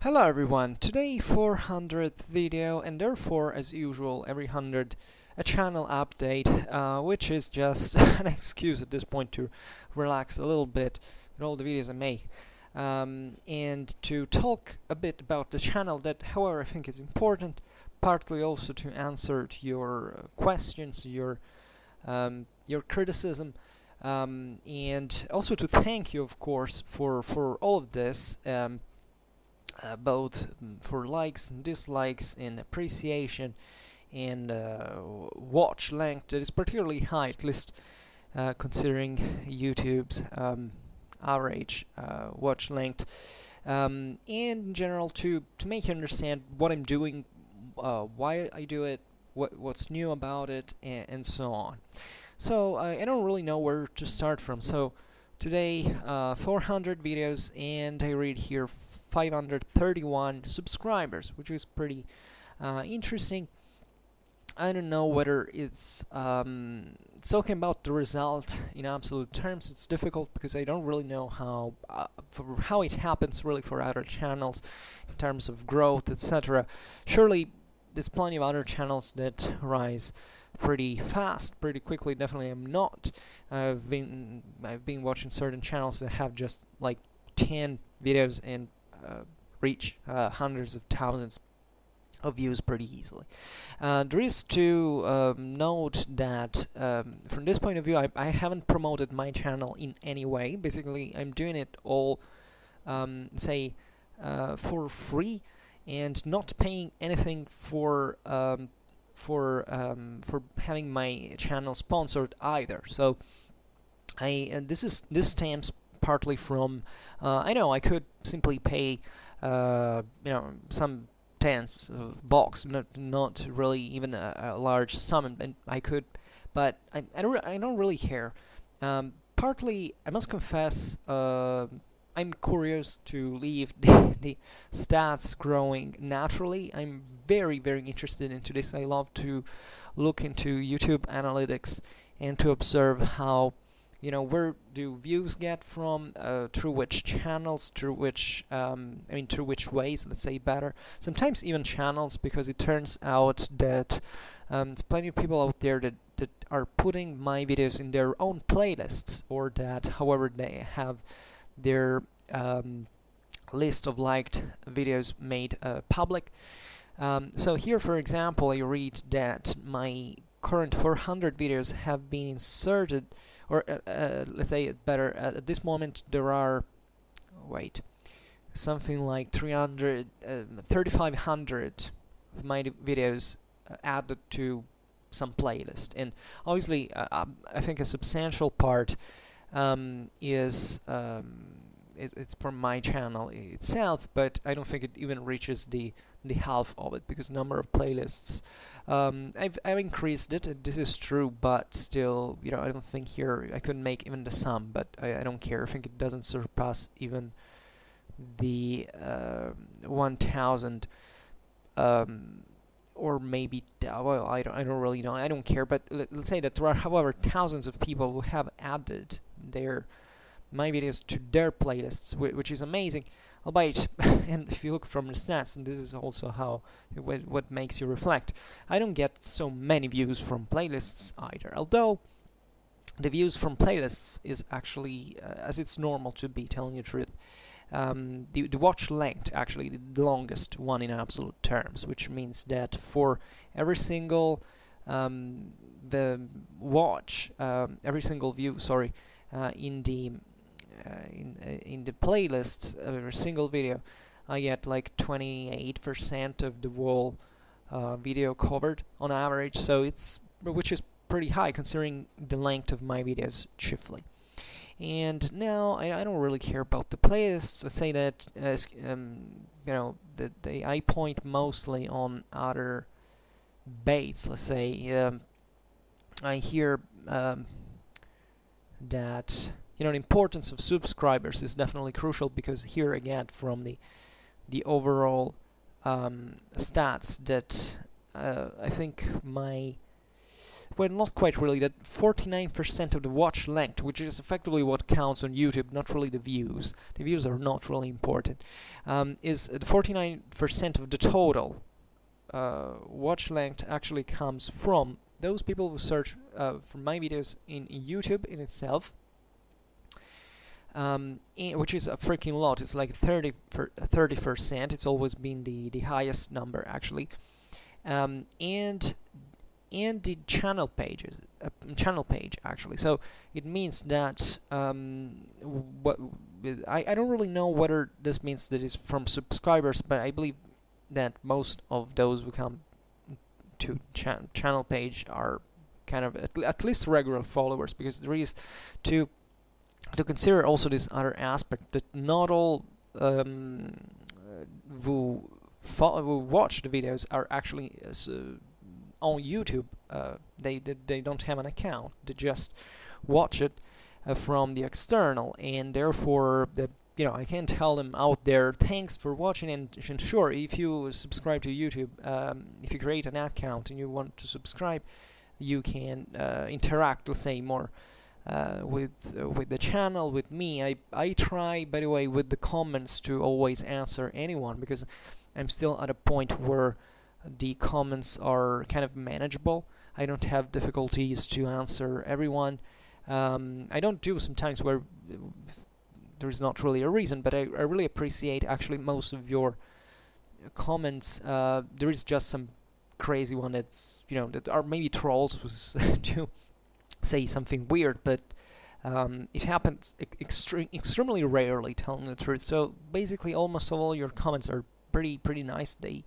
Hello everyone, today 400th video and therefore as usual every 100 a channel update, which is just an excuse at this point to relax a little bit with all the videos I make, and to talk a bit about the channel that however I think is important, partly also to answer to your questions, your criticism, and also to thank you of course for all of this. Both for likes and dislikes and appreciation and watch length that is particularly high, at least considering YouTube's average watch length, and in general to make you understand what I'm doing, why I do it, what's new about it, and so on. So I don't really know where to start from. So today 400 videos and I read here 531 subscribers, which is pretty interesting. I don't know whether it's talking about the result in absolute terms. It's difficult because I don't really know how it happens really for other channels in terms of growth, etc. Surely there's plenty of other channels that rise pretty fast, pretty quickly. Definitely I'm not. I've been watching certain channels that have just like 10 videos and reach hundreds of thousands of views pretty easily. There is to note that from this point of view I haven't promoted my channel in any way. Basically I'm doing it all for free and not paying anything for having my channel sponsored either. So this stems partly from I know I could simply pay some tens of bucks, not really even a large sum, and I could, but I don't really care. Partly I must confess I'm curious to leave the stats growing naturally. I'm very interested into this. I love to look into YouTube analytics and to observe how, where do views get from, through which channels, through which through which ways, let's say better. Sometimes even channels, because it turns out that there's plenty of people out there that are putting my videos in their own playlists, or that however they have their list of liked videos made public. So here, for example, I read that my current 400 videos have been inserted, or let's say it better, at this moment there are, something like 3,500 of my videos added to some playlist, and obviously I think a substantial part is it's from my channel itself, but I don't think it even reaches the half of it, because number of playlists, I've increased it, this is true, but still, I don't think here I couldn't make even the sum, but I don't care. I think it doesn't surpass even the 1,000, or maybe, well, I don't really know, I don't care, but let's say that there are, however, thousands of people who have added my videos to their playlists, which is amazing, albeit, and if you look from the stats, and this is also how what makes you reflect, I don't get so many views from playlists either, although the views from playlists is actually, as it's normal to be, telling you the truth, the watch length actually the longest one in absolute terms, which means that for every single every single view, sorry, in the playlist, every single video, I get like 28% of the whole video covered on average, so which is pretty high considering the length of my videos chiefly. And now I don't really care about the playlists. Let's say that I point mostly on other baits. Let's say I hear that the importance of subscribers is definitely crucial, because here again from the overall stats that I think my well, not quite really, that 49% of the watch length, which is effectively what counts on YouTube, not really the views. The views are not really important. Is 49% of the total watch length actually comes from those people who search for my videos in YouTube in itself, which is a freaking lot. It's like 30%. It's always been the highest number actually, and the channel page actually. So it means that what I don't really know whether this means that it's from subscribers, but I believe that most of those who come to channel page are kind of at least regular followers, because there is to consider also this other aspect, that not all who watch the videos are actually on YouTube. They don't have an account. They just watch it from the external, and therefore I can tell them out there, thanks for watching, and sure, if you subscribe to YouTube, if you create an account and you want to subscribe, you can interact, let's say, more with the channel, with me. I try, by the way, with the comments to always answer anyone, because I'm still at a point where the comments are kind of manageable. I don't have difficulties to answer everyone. I don't do sometimes where there's not really a reason, but I really appreciate actually most of your comments. There is just some crazy one that's, that are maybe trolls to say something weird, but it happens extremely rarely, telling the truth. So basically almost all your comments are pretty nice. They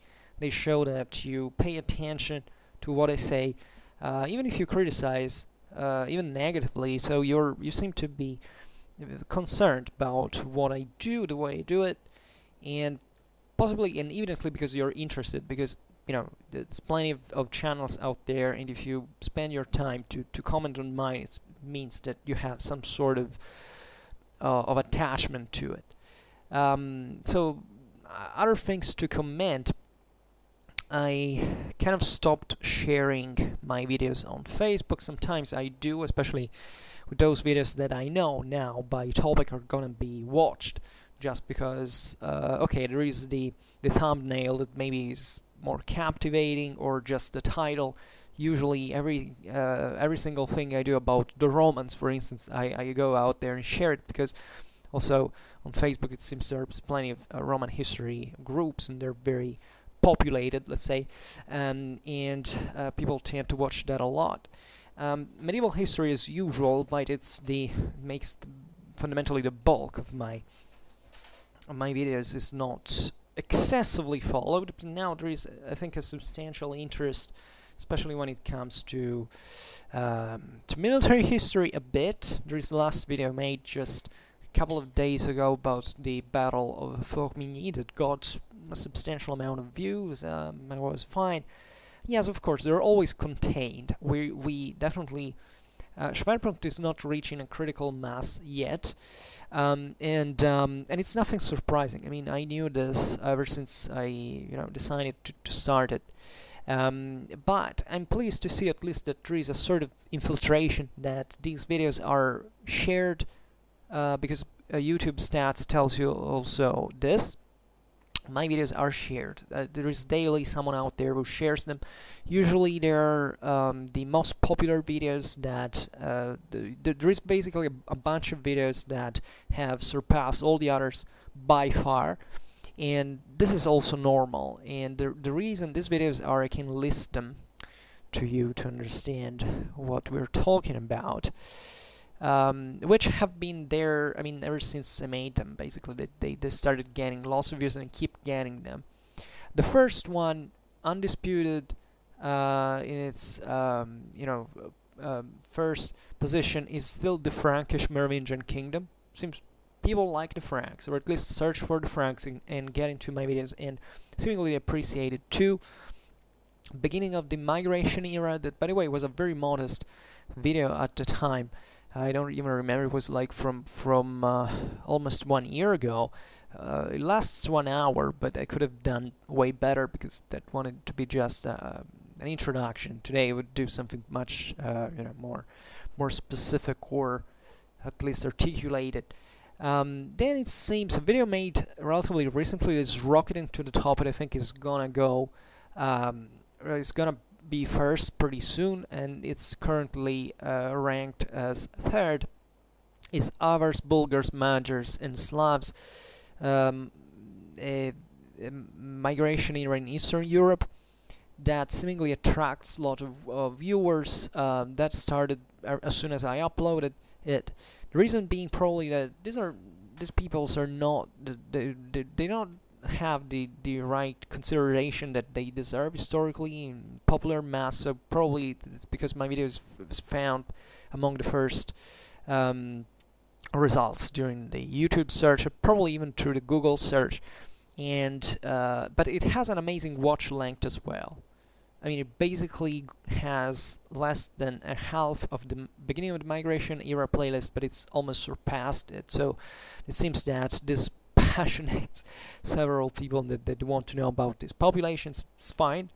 show that you pay attention to what I say, even if you criticize, even negatively. So you seem to be concerned about what I do, the way I do it, and possibly and evidently because you're interested, because there's plenty of channels out there, and if you spend your time to comment on mine, it means that you have some sort of attachment to it. So other things to comment, I kind of stopped sharing my videos on Facebook. Sometimes I do, especially with those videos that I know now by topic are gonna be watched, just because okay, there is the thumbnail that maybe is more captivating, or just the title. Usually every single thing I do about the Romans, for instance, I go out there and share it, because also on Facebook it seems there's plenty of Roman history groups, and they're very populated, let's say, and people tend to watch that a lot. Medieval history, as usual, but makes fundamentally the bulk of my videos, is not excessively followed, but now there is, I think, a substantial interest, especially when it comes to military history a bit. There is the last video made just a couple of days ago about the Battle of Fogmigny that got a substantial amount of views. It was fine. Yes, of course, they're always contained. We definitely Schwerpunkt is not reaching a critical mass yet, and it's nothing surprising. I mean, I knew this ever since I decided to start it. But I'm pleased to see at least that there is a sort of infiltration, that these videos are shared, because YouTube stats tells you also this. My videos are shared. There is daily someone out there who shares them. Usually they're the most popular videos that there is basically a bunch of videos that have surpassed all the others by far, and this is also normal. And the reason these videos are, I can list them to you to understand what we're talking about. Which have been there, I mean, ever since I made them. Basically, they started getting lots of views and keep getting them. The first one, undisputed, in its first position, is still the Frankish Merovingian kingdom. Seems people like the Franks, or at least search for the Franks and get into my videos, and seemingly appreciate it too. Beginning of the migration era, that, by the way, was a very modest video at the time. I don't even remember. It was like from almost 1 year ago. It lasts 1 hour, but I could have done way better, because that wanted to be just an introduction. Today I would do something much more specific, or at least articulated. Then it seems a video made relatively recently is rocketing to the top, and I think is gonna go, it's gonna be first pretty soon, and it's currently ranked as third. Is Avars, Bulgars, Magyars, and Slavs, a migration era in Eastern Europe that seemingly attracts a lot of viewers. That started as soon as I uploaded it. The reason being probably that these peoples are not, they don't have the right consideration that they deserve historically in popular mass. So probably it's because my video is found among the first results during the YouTube search, probably even through the Google search, and but it has an amazing watch length as well. I mean, it basically has less than a half of the beginning of the migration era playlist, but it's almost surpassed it. So it seems that this passionates several people that want to know about these populations. It's fine.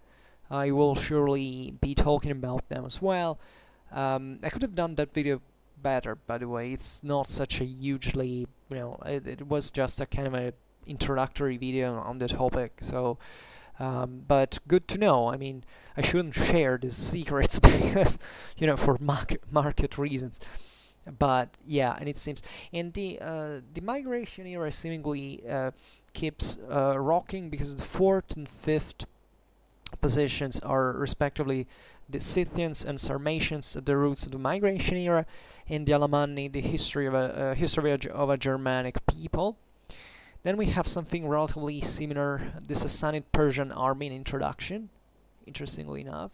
I will surely be talking about them as well. I could have done that video better, by the way. It's not such a hugely, it was just a kind of a introductory video on the topic. So. But good to know. I mean, I shouldn't share the secrets because, for market reasons. But yeah, and it seems, and the migration era seemingly keeps rocking, because the 4th and 5th positions are respectively the Scythians and Sarmatians at the roots of the migration era, and the Alemanni, the history of a Germanic people. Then we have something relatively similar, the Sassanid Persian army in introduction, interestingly enough.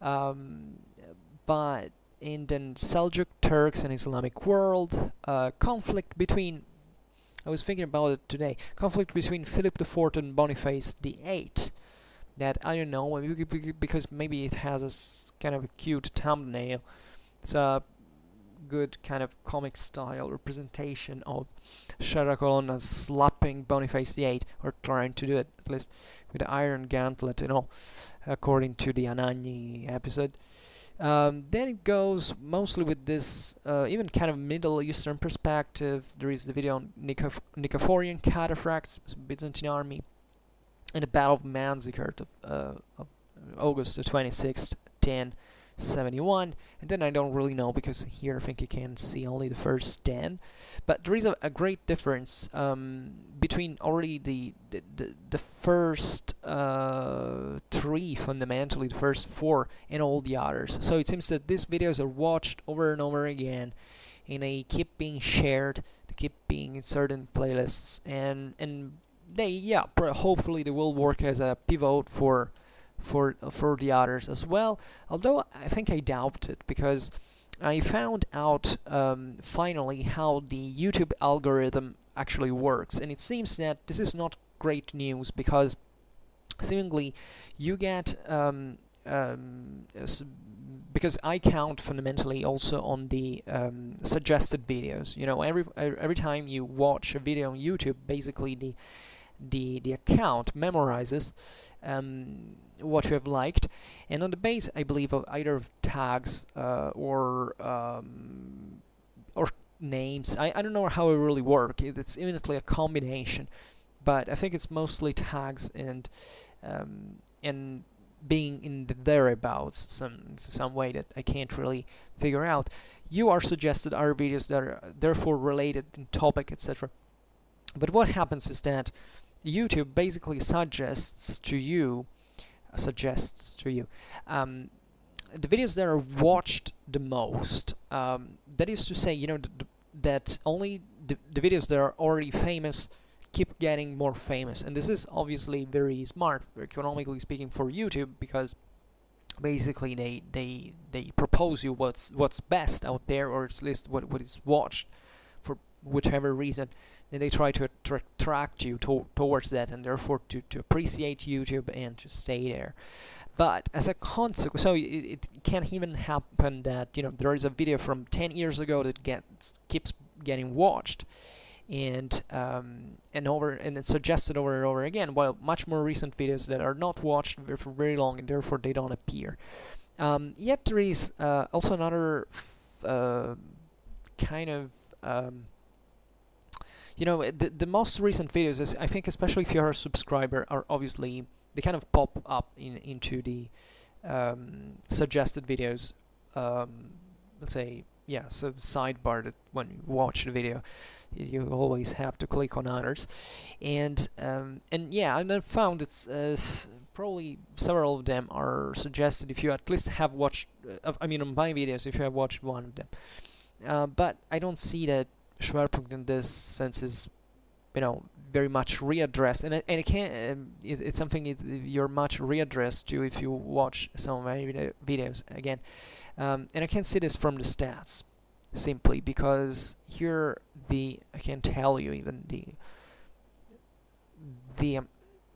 But in the Seljuk Turks and Islamic world, conflict between, I was thinking about it today, conflict between Philip IV and Boniface VIII. That, I don't know, because maybe it has a kind of a cute thumbnail. It's a good kind of comic style representation of Sherlock Holmes slapping Boniface VIII, or trying to do it at least with the iron gauntlet, according to the Anagni episode. Then it goes mostly with this even kind of Middle Eastern perspective. There is the video on Nicephorian cataphracts, Byzantine army, and the Battle of Manzikert of August the 26th, 1071, and then I don't really know, because here I think you can see only the first 10, but there is a great difference between already the first 3, fundamentally the first 4, and all the others. So it seems that these videos are watched over and over again, and they keep being shared, they keep being in certain playlists, and they, hopefully they will work as a pivot for the others as well, although I think I doubt it, because I found out finally how the YouTube algorithm actually works, and it seems that this is not great news, because seemingly you get because I count fundamentally also on the suggested videos. Every time you watch a video on YouTube, basically the account memorizes what you have liked, and on the base, I believe, of either of tags or names. I don't know how it really works. It's evidently a combination, but I think it's mostly tags and being in the thereabouts, some way that I can't really figure out. You are suggested other videos that are therefore related in topic, etc. But what happens is that YouTube basically suggests to you the videos that are watched the most. That is to say, that only the videos that are already famous keep getting more famous, and this is obviously very smart, economically speaking, for YouTube, because basically they propose you what's best out there, or at least what is watched for whichever reason. And they try to attract you towards that, and therefore to appreciate YouTube and to stay there. But as a consequence, so it can even happen that there is a video from 10 years ago that keeps getting watched, and it's suggested over and over again, while much more recent videos that are not watched for very long and therefore they don't appear. Yet there is also another kind of the most recent videos, is, I think, especially if you're a subscriber, are obviously they kind of pop up into the suggested videos. Let's say, yeah, so sidebar that when you watch the video, you always have to click on others, and yeah, and I found it's probably several of them are suggested if you at least have watched. I mean, on my videos, if you have watched one of them, but I don't see that Schwerpunkt in this sense is, very much readdressed, and it can it's something you're much readdressed to if you watch some of my videos again, and I can see this from the stats, simply because here I can tell you even the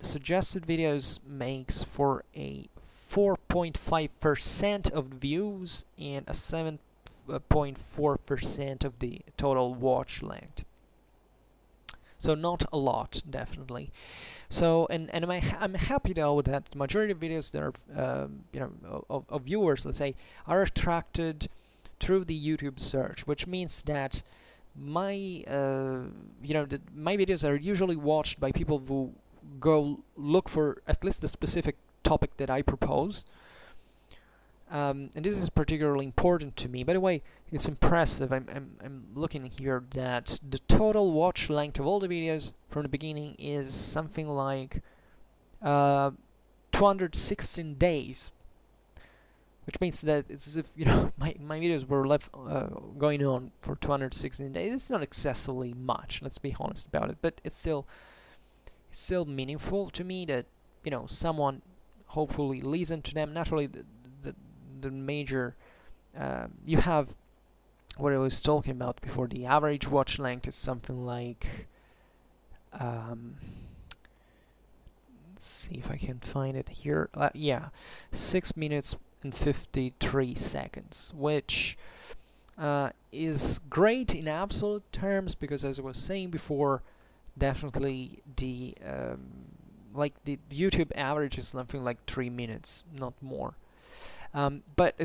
suggested videos makes for a 4.5% of views and a 7.4% of the total watch length. So not a lot, definitely. So and I'm happy though that the majority of videos that are of viewers, let's say, are attracted through the YouTube search, which means that my my videos are usually watched by people who go look for at least the specific topic that I propose. And this is particularly important to me. By the way, it's impressive. I'm looking here that the total watch length of all the videos from the beginning is something like 216 days, which means that it's as if my videos were left going on for 216 days. It's not excessively much. Let's be honest about it, but it's still meaningful to me that someone hopefully listened to them. Naturally, the major you have what I was talking about before. The average watch length is something like let's see if I can find it here. Yeah, 6 minutes and 53 seconds, which is great in absolute terms, because as I was saying before, definitely the the YouTube average is something like 3 minutes, not more. But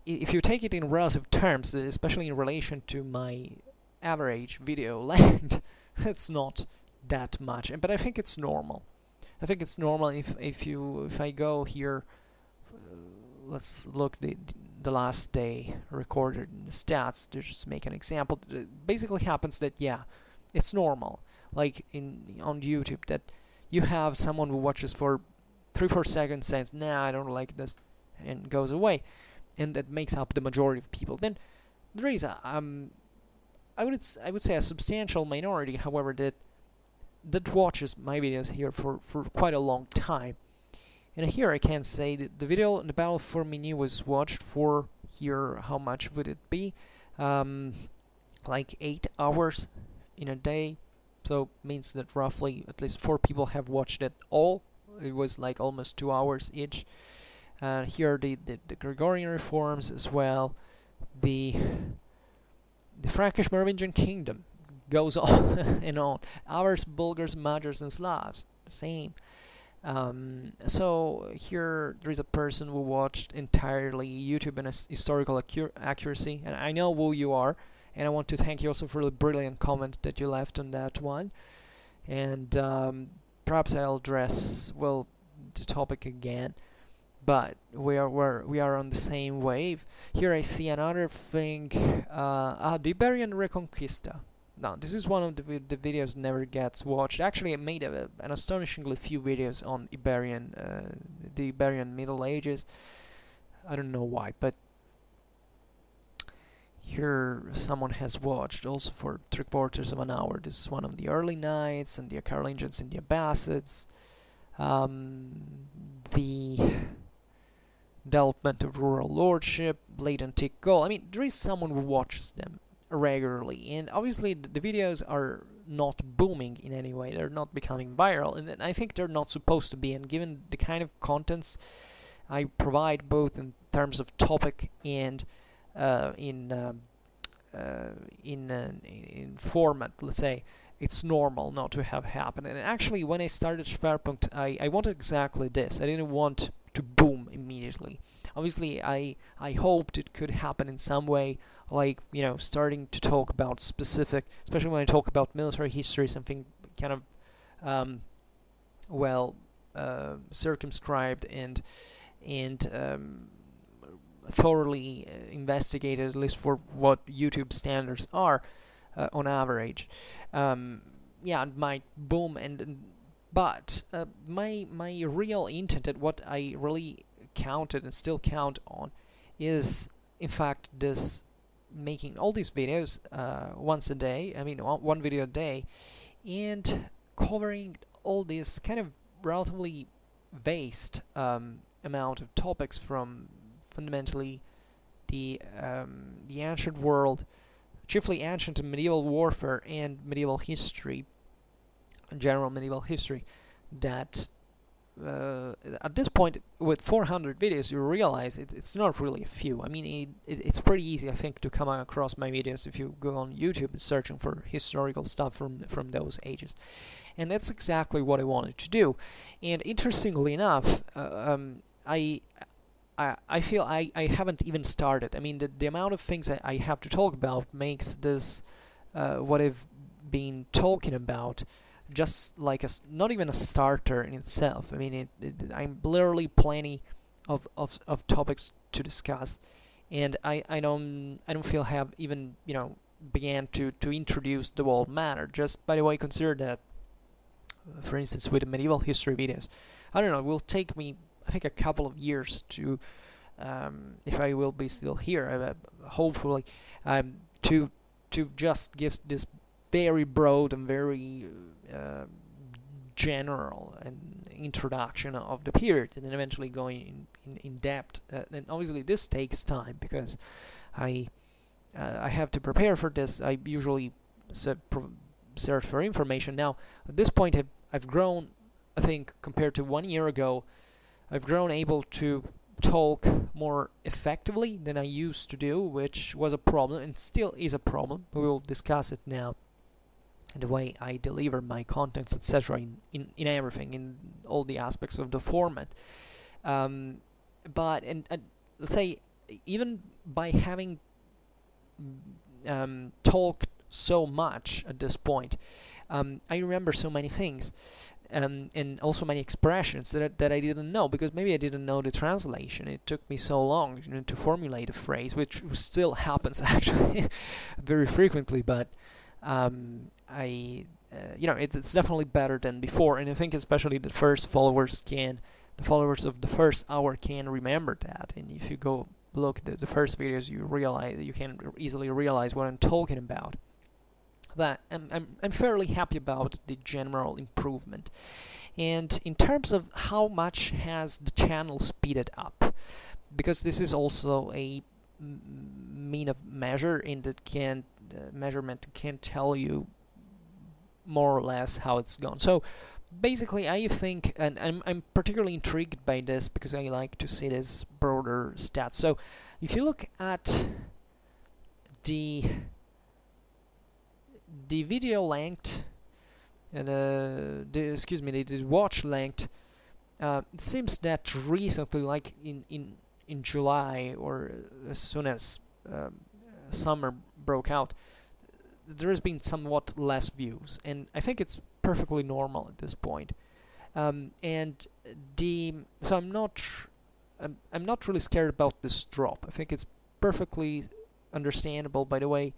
if you take it in relative terms, especially in relation to my average video length, it's not that much. But I think it's normal. I think it's normal if I go here. Let's look the last day recorded in the stats to just make an example. It basically happens that, yeah, it's normal. Like on YouTube, that you have someone who watches for 3-4 seconds, says, "Nah, I don't like this," and goes away, and that makes up the majority of people. Then there is I would say a substantial minority, however, that watches my videos here for quite a long time. And here I can say that the video on the Battle for Mini was watched for, here, how much would it be? Like 8 hours in a day. So means that roughly at least 4 people have watched it all. It was like almost 2 hours each. Here the Gregorian reforms as well. The Frankish Merovingian kingdom goes on and on. Ours, Bulgars, Magyars, and Slavs, the same. So here there is a person who watched entirely YouTube and historical accuracy, and I know who you are, and I want to thank you also for the brilliant comment that you left on that one. And perhaps I'll address the topic again, but we are on the same wave. Here I see another thing, the Iberian Reconquista. Now, this is one of the videos never gets watched. Actually, I made an astonishingly few videos on the Iberian Middle Ages. I don't know why, but here someone has watched also for 3/4 of an hour. This is one of the early knights and the Carolingians and the Abbasids. The development of rural lordship, late antique Gaul. I mean, there is someone who watches them regularly, and obviously the videos are not booming in any way. They're not becoming viral, and I think they're not supposed to be. And given the kind of contents I provide, both in terms of topic and in format, let's say, it's normal not to have happened. And actually, when I started Schwerpunkt, I wanted exactly this. I didn't want to boom immediately. Obviously, I hoped it could happen in some way, like, you know, starting to talk about specific, especially when I talk about military history, something kind of well circumscribed and thoroughly investigated, at least for what YouTube standards are on average. Yeah, it might boom, but my real intent, and what I really counted and still count on, is in fact this making all these videos once a day. I mean, one video a day, and covering all this kind of relatively vast amount of topics, from fundamentally the ancient world, chiefly ancient and medieval warfare and medieval history, general medieval history, that at this point, with 400 videos, you realize it's not really a few. I mean, it's pretty easy, I think, to come across my videos if you go on YouTube and searching for historical stuff from those ages. And that's exactly what I wanted to do. And interestingly enough, I feel I haven't even started. I mean, the amount of things I have to talk about makes this what I've been talking about just like not even a starter in itself. I mean, I'm literally plenty of topics to discuss, and I don't feel I have even, you know, began to introduce the whole matter. Just by the way, consider that, for instance, with the medieval history videos, I don't know, it will take me, I think, a couple of years to, if I will be still here, hopefully, to just give this very broad and very general and introduction of the period, and then eventually going in depth. And obviously this takes time, because I have to prepare for this. I usually search for information. Now at this point I've grown, I think, compared to 1 year ago, I've grown able to talk more effectively than I used to do, which was a problem and still is a problem. We will discuss it now. And the way I deliver my contents, etc., in everything, in all the aspects of the format. But let's say, even by having talked so much at this point, I remember so many things, and also many expressions that I didn't know, because maybe I didn't know the translation. It took me so long, you know, to formulate a phrase, which still happens actually very frequently, but you know, it's definitely better than before, and I think especially the followers of the first hour can remember that. And if you go look at the first videos, you can easily realize what I'm talking about. But I'm fairly happy about the general improvement. And in terms of how much has the channel speeded up, because this is also a mean of measure, and that measurement can tell you more or less how it's gone. So basically, I think, and I'm particularly intrigued by this because I like to see this broader stats. So if you look at the video length and the watch length, it seems that recently, like in July, or as soon as summer broke out, there has been somewhat less views, and I think it's perfectly normal at this point. So I'm not really scared about this drop. I think it's perfectly understandable. By the way,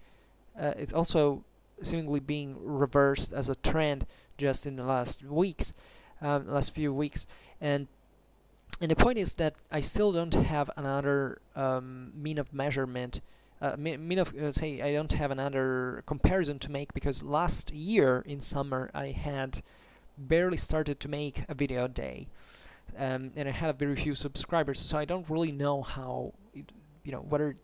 it's also seemingly being reversed as a trend just in the last few weeks, and the point is that I still don't have another mean of measurement. I don't have another comparison to make, because last year in summer I had barely started to make a video a day, and I had very few subscribers, so I don't really know how, whether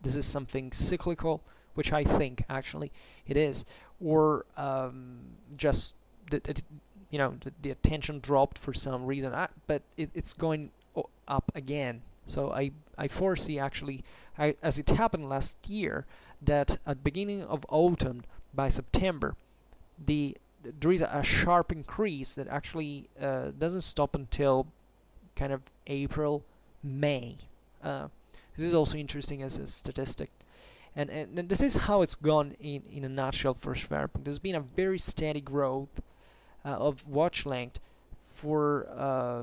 this is something cyclical, which I think actually it is, or just the attention dropped for some reason, but it's going up again. So I foresee, actually, as it happened last year, that at beginning of autumn, by September, there is a sharp increase that actually doesn't stop until kind of April, May. This is also interesting as a statistic. And this is how it's gone in a nutshell for Schwerpunkt. There's been a very steady growth of watch length for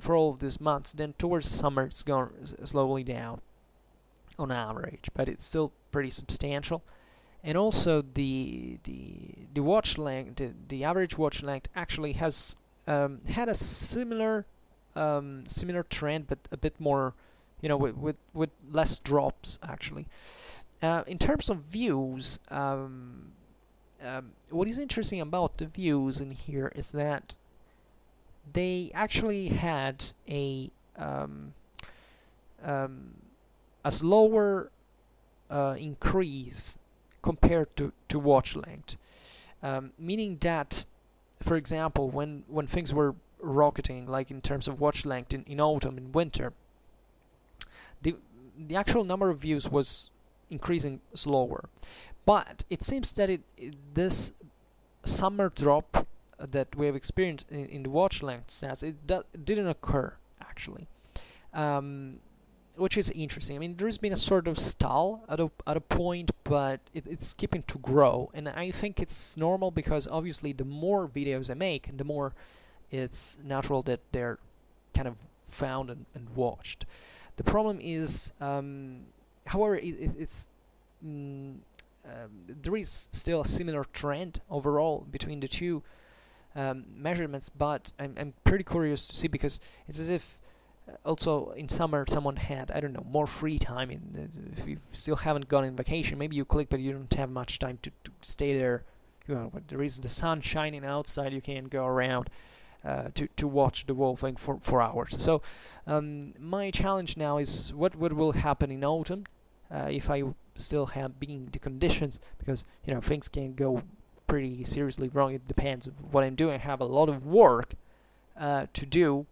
all of these months. Then towards the summer, it's gone slowly down on average, but it's still pretty substantial. And also the watch length, the average watch length actually has had a similar trend, but a bit more, with less drops actually. In terms of views, what is interesting about the views in here is that they actually had a slower increase compared to watch length, meaning that, for example, when things were rocketing, like in terms of watch length in autumn and winter, the actual number of views was increasing slower. But it seems that this summer drop that we have experienced in the watch length stats, it didn't occur actually, which is interesting. I mean, there's been a sort of stall at a point, but it's keeping to grow, and I think it's normal because obviously the more videos I make, the more it's natural that they're kind of found and watched. The problem is, however, there is still a similar trend overall between the two measurements, but I'm pretty curious to see, because it's as if also in summer someone had, I don't know, more free time. If you still haven't gone on vacation, maybe you click, but you don't have much time to stay there. But there is the sun shining outside, you can go around to watch the whole thing for hours. So my challenge now is what will happen in autumn if I still have been the conditions, because things can go pretty seriously wrong. It depends on what I'm doing. I have a lot of work to do,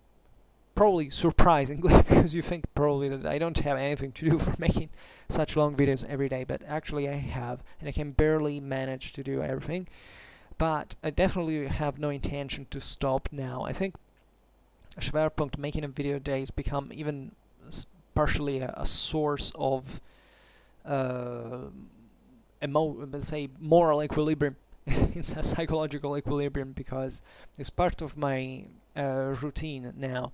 probably surprisingly, because you think probably that I don't have anything to do for making such long videos every day, but actually I have, and I can barely manage to do everything. But I definitely have no intention to stop now. I think Schwerpunkt, making a video a day, has become even partially a source of let's say moral equilibrium. It's a psychological equilibrium, because it's part of my routine now,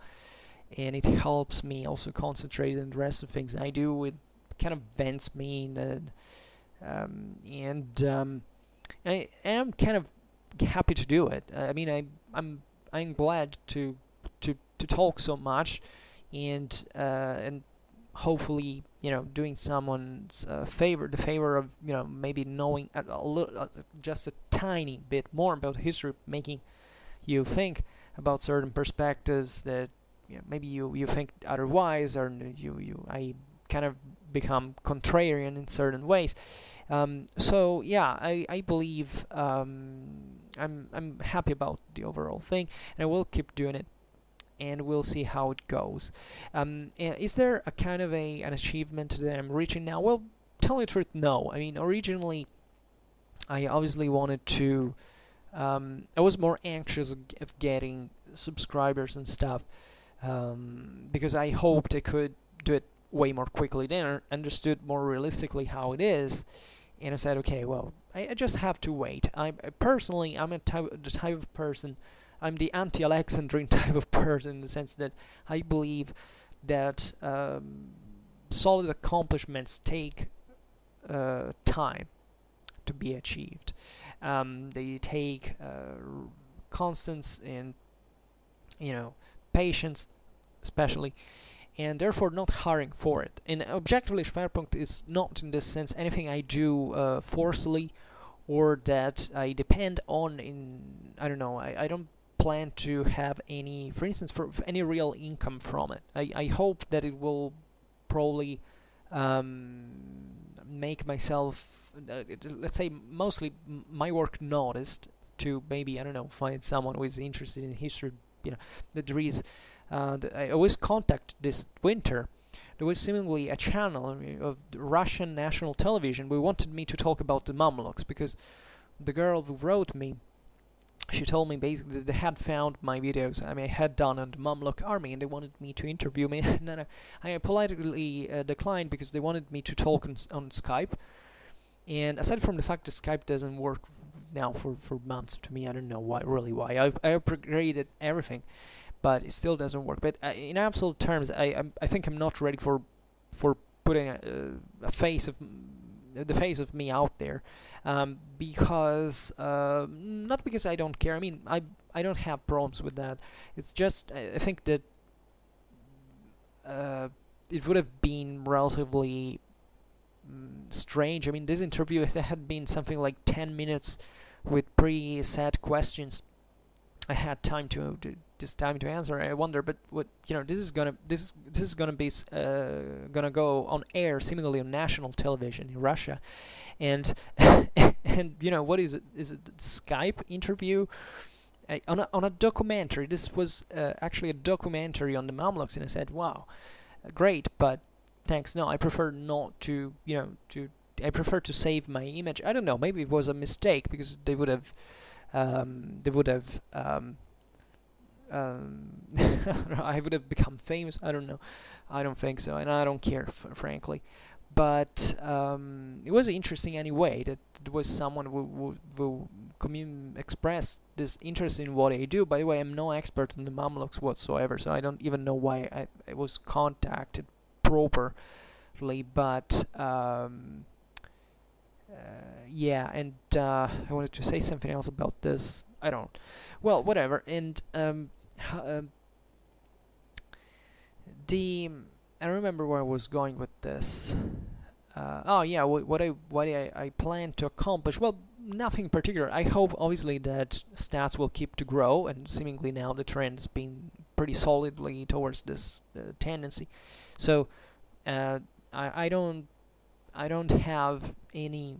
and it helps me also concentrate on the rest of things I do. It kind of vents me, and I am kind of happy to do it. I mean, I'm glad to talk so much, and hopefully doing someone's favor, the favor of maybe knowing just a tiny bit more about history, making you think about certain perspectives that maybe you think otherwise, or I kind of become contrarian in certain ways. So yeah, I believe I'm happy about the overall thing, and I will keep doing it, and we'll see how it goes. Is there a kind of an achievement that I'm reaching now? Well, tell you the truth, no. I mean, originally I obviously wanted to I was more anxious of getting subscribers and stuff, because I hoped I could do it way more quickly. Then I understood more realistically how it is, and I said, okay, well, I just have to wait. Personally, I'm the type of person, I'm the anti-Alexandrine type of person, in the sense that I believe that solid accomplishments take time to be achieved. They take constance and patience, especially, and therefore not hurrying for it. And objectively, Schwerpunkt is not, in this sense, anything I do forcefully, or that I depend on. I don't know. I don't plan to have any, for instance, for any real income from it. I hope that it will probably make myself, let's say, mostly my work noticed, to maybe, I don't know, find someone who is interested in history. That there is, I always contact this winter. There was seemingly a channel of Russian national television. We wanted me to talk about the Mamluks, because the girl who wrote me she told me basically that they had found my videos I had done on the Mamluk army, and they wanted me to interview me. And then I politely declined because they wanted me to talk on Skype. And aside from the fact that Skype doesn't work now for months, to me, I don't know why. I upgraded everything, but it still doesn't work. But in absolute terms, I think I'm not ready for putting the face of me out there, because not because I don't care. I mean, I don't have problems with that. It's just I think that it would have been relatively strange. I mean, this interview had been something like 10 minutes with pre-set questions. I had time to answer. I wonder, but what this is gonna be gonna go on air seemingly on national television in Russia, and and what is it? Is it a Skype interview on a documentary? This was actually a documentary on the Mamluks, and I said, wow, great, but thanks. No, I prefer not to. I prefer to save my image. I don't know. Maybe it was a mistake because they would have. I would have become famous. I don't know. I don't think so, and I don't care, frankly. But it was interesting anyway that there was someone who expressed this interest in what I do. By the way, I'm no expert in the Mamluks whatsoever, so I don't even know why I was contacted properly. But yeah, and I wanted to say something else about this. I don't. Well, whatever. And I remember where I was going with this. Oh yeah, what I plan to accomplish. Well, nothing particular. I hope obviously that stats will keep to grow, and seemingly now the trend has been pretty solidly towards this tendency. So I don't have any.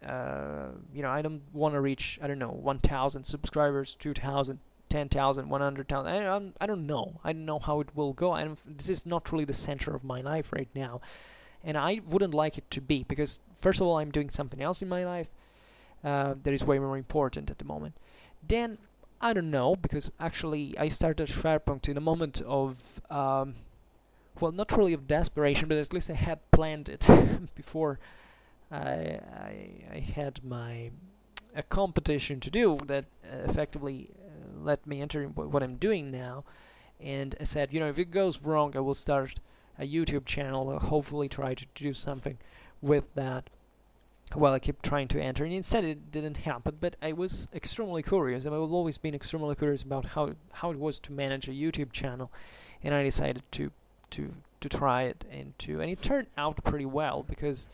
I don't want to reach, I don't know, 1,000 subscribers, 2,000, 10,000, 100,000. I don't know. I don't know how it will go. This is not really the center of my life right now, and I wouldn't like it to be, because first of all, I'm doing something else in my life that is way more important at the moment. Then I don't know, because actually I started Schwerpunkt in a moment of well, not really of desperation, but at least I had planned it before I had a competition to do that effectively let me enter what I'm doing now. And I said, if it goes wrong, I will start a YouTube channel. I'll hopefully try to do something with that while I keep trying to enter. And instead it didn't happen, but I was extremely curious. I've always been extremely curious about how it was to manage a YouTube channel, and I decided to try it, and it turned out pretty well, because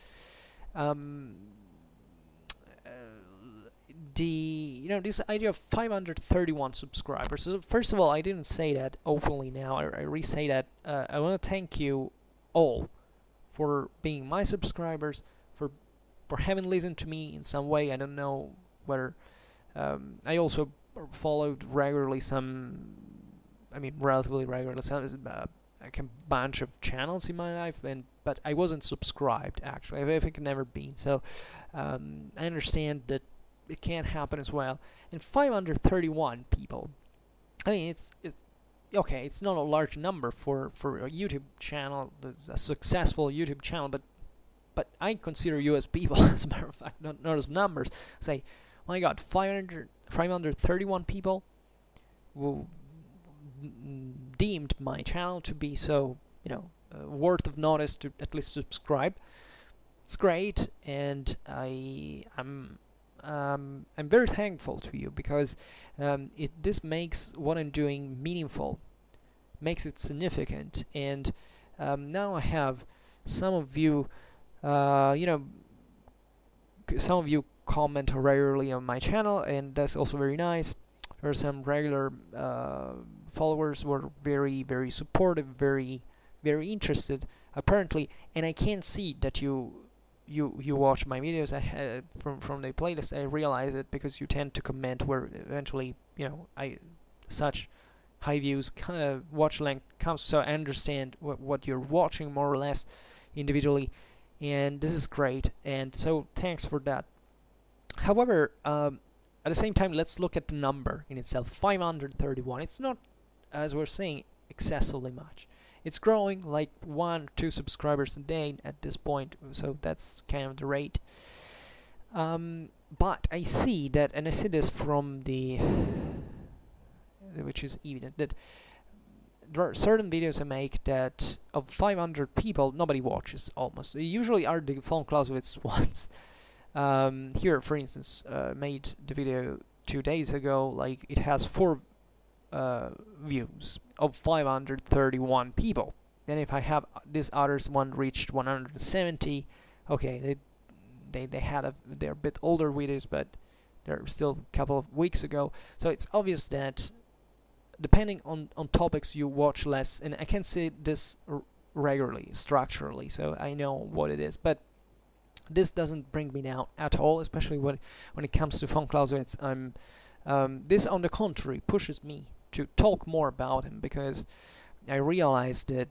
this idea of 531 subscribers. So first of all, I didn't say that openly now. I re-say that. I want to thank you all for being my subscribers, for having listened to me in some way. I don't know whether I also followed regularly relatively regularly like a bunch of channels in my life, but I wasn't subscribed, actually. I think I've never been, so I understand that it can happen as well. And 531 people, I mean, it's okay, it's not a large number for a YouTube channel, a successful YouTube channel, but I consider you as people, as a matter of fact, not as numbers. Say, my God, 531 people who deemed my channel to be so, worth of notice to at least subscribe. It's great, and I'm very thankful to you, because this makes what I'm doing meaningful, makes it significant. And now I have some of you, some of you comment regularly on my channel, and that's also very nice. There are some regular followers who are very, very supportive, very, very interested, apparently, and I can see that you watch my videos from the playlist. I realize it, because you tend to comment where eventually, such high views watch length comes, so I understand what you're watching more or less individually, and this is great, and so thanks for that. However, at the same time, let's look at the number in itself. 531. It's not, as we're saying, excessively much. It's growing like 1 or 2 subscribers a day at this point, so that's kind of the rate. But I see that, and I see this from the, which is evident, that there are certain videos I make that of 500 people, nobody watches almost. They usually are the Von Clausewitz ones. Here, for instance, made the video 2 days ago, like it has 4 views of 531 people. Then if I have this others one reached 170, okay, they're a bit older videos, but they're still a couple of weeks ago. So it's obvious that depending on topics you watch less, and I can say this regularly, structurally, so I know what it is, but this doesn't bring me down at all, especially when it comes to Von Clausewitz. This, on the contrary, pushes me to talk more about him, because I realize that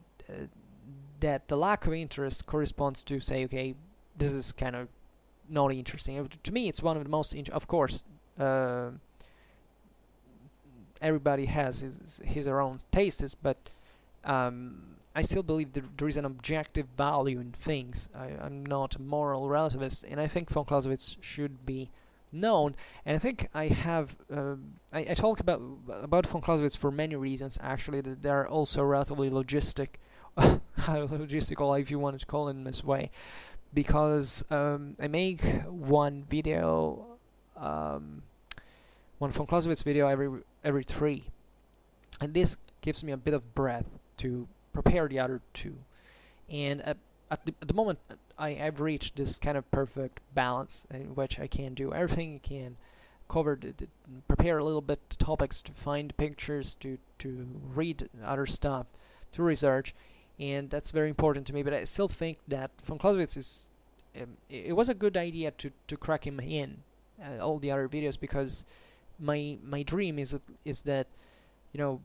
that the lack of interest corresponds to, say, okay, this is kind of not interesting. To me, it's one of the most of course, everybody has his or own tastes, but I still believe there is an objective value in things. I'm not a moral relativist, and I think Von Clausewitz should be known. And I think I have I talked about Von Clausewitz for many reasons, actually, that they are also relatively logistical, if you wanted to call it in this way, because I make one video, one Von Clausewitz video every 3, and this gives me a bit of breath to prepare the other 2. And at the moment, I've reached this kind of perfect balance in which I can do everything. I can cover prepare a little bit the topics, to find pictures, to read other stuff, to research, and that's very important to me. But I still think that Von Clausewitz is it was a good idea to crack him in all the other videos, because my dream is that you know,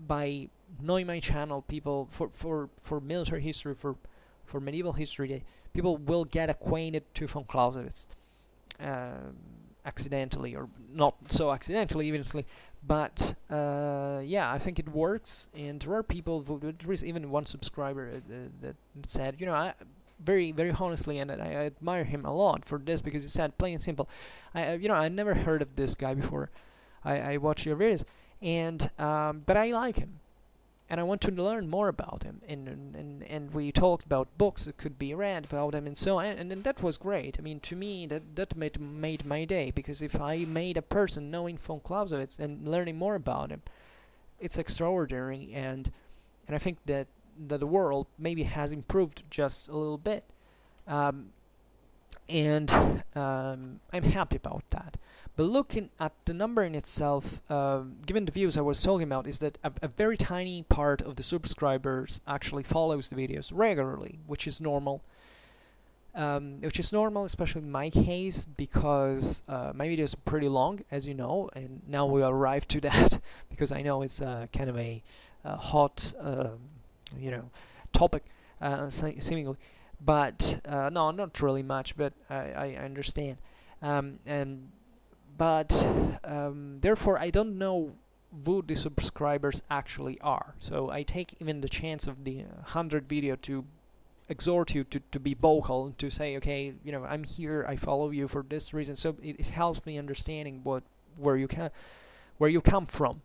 by knowing my channel, people for military history, for medieval history, people will get acquainted to Von Clausewitz accidentally, or not so accidentally, eventually. But yeah, I think it works, and there are people there is even one subscriber that said, you know, I very honestly, and I admire him a lot for this, because he said, plain and simple, I never heard of this guy before. I watch your videos, and but I like him, and I want to learn more about him, and we talked about books that could be read about him, and so on, and that was great. I mean, to me, that made my day, because if I made a person knowing Von Clausewitz and learning more about him, it's extraordinary, and I think that the world maybe has improved just a little bit, and I'm happy about that. But looking at the number in itself, given the views I was talking about, is that a very tiny part of the subscribers actually follows the videos regularly, which is normal. Especially in my case, because my videos are pretty long, as you know, and now we arrive to that, because I know it's kind of a hot, topic, seemingly. But no, not really much, but I understand. But therefore, I don't know who the subscribers actually are. So I take even the chance of the 100 video to exhort you to be vocal and to say, okay, you know, I'm here, I follow you for this reason. So it helps me understanding where you come from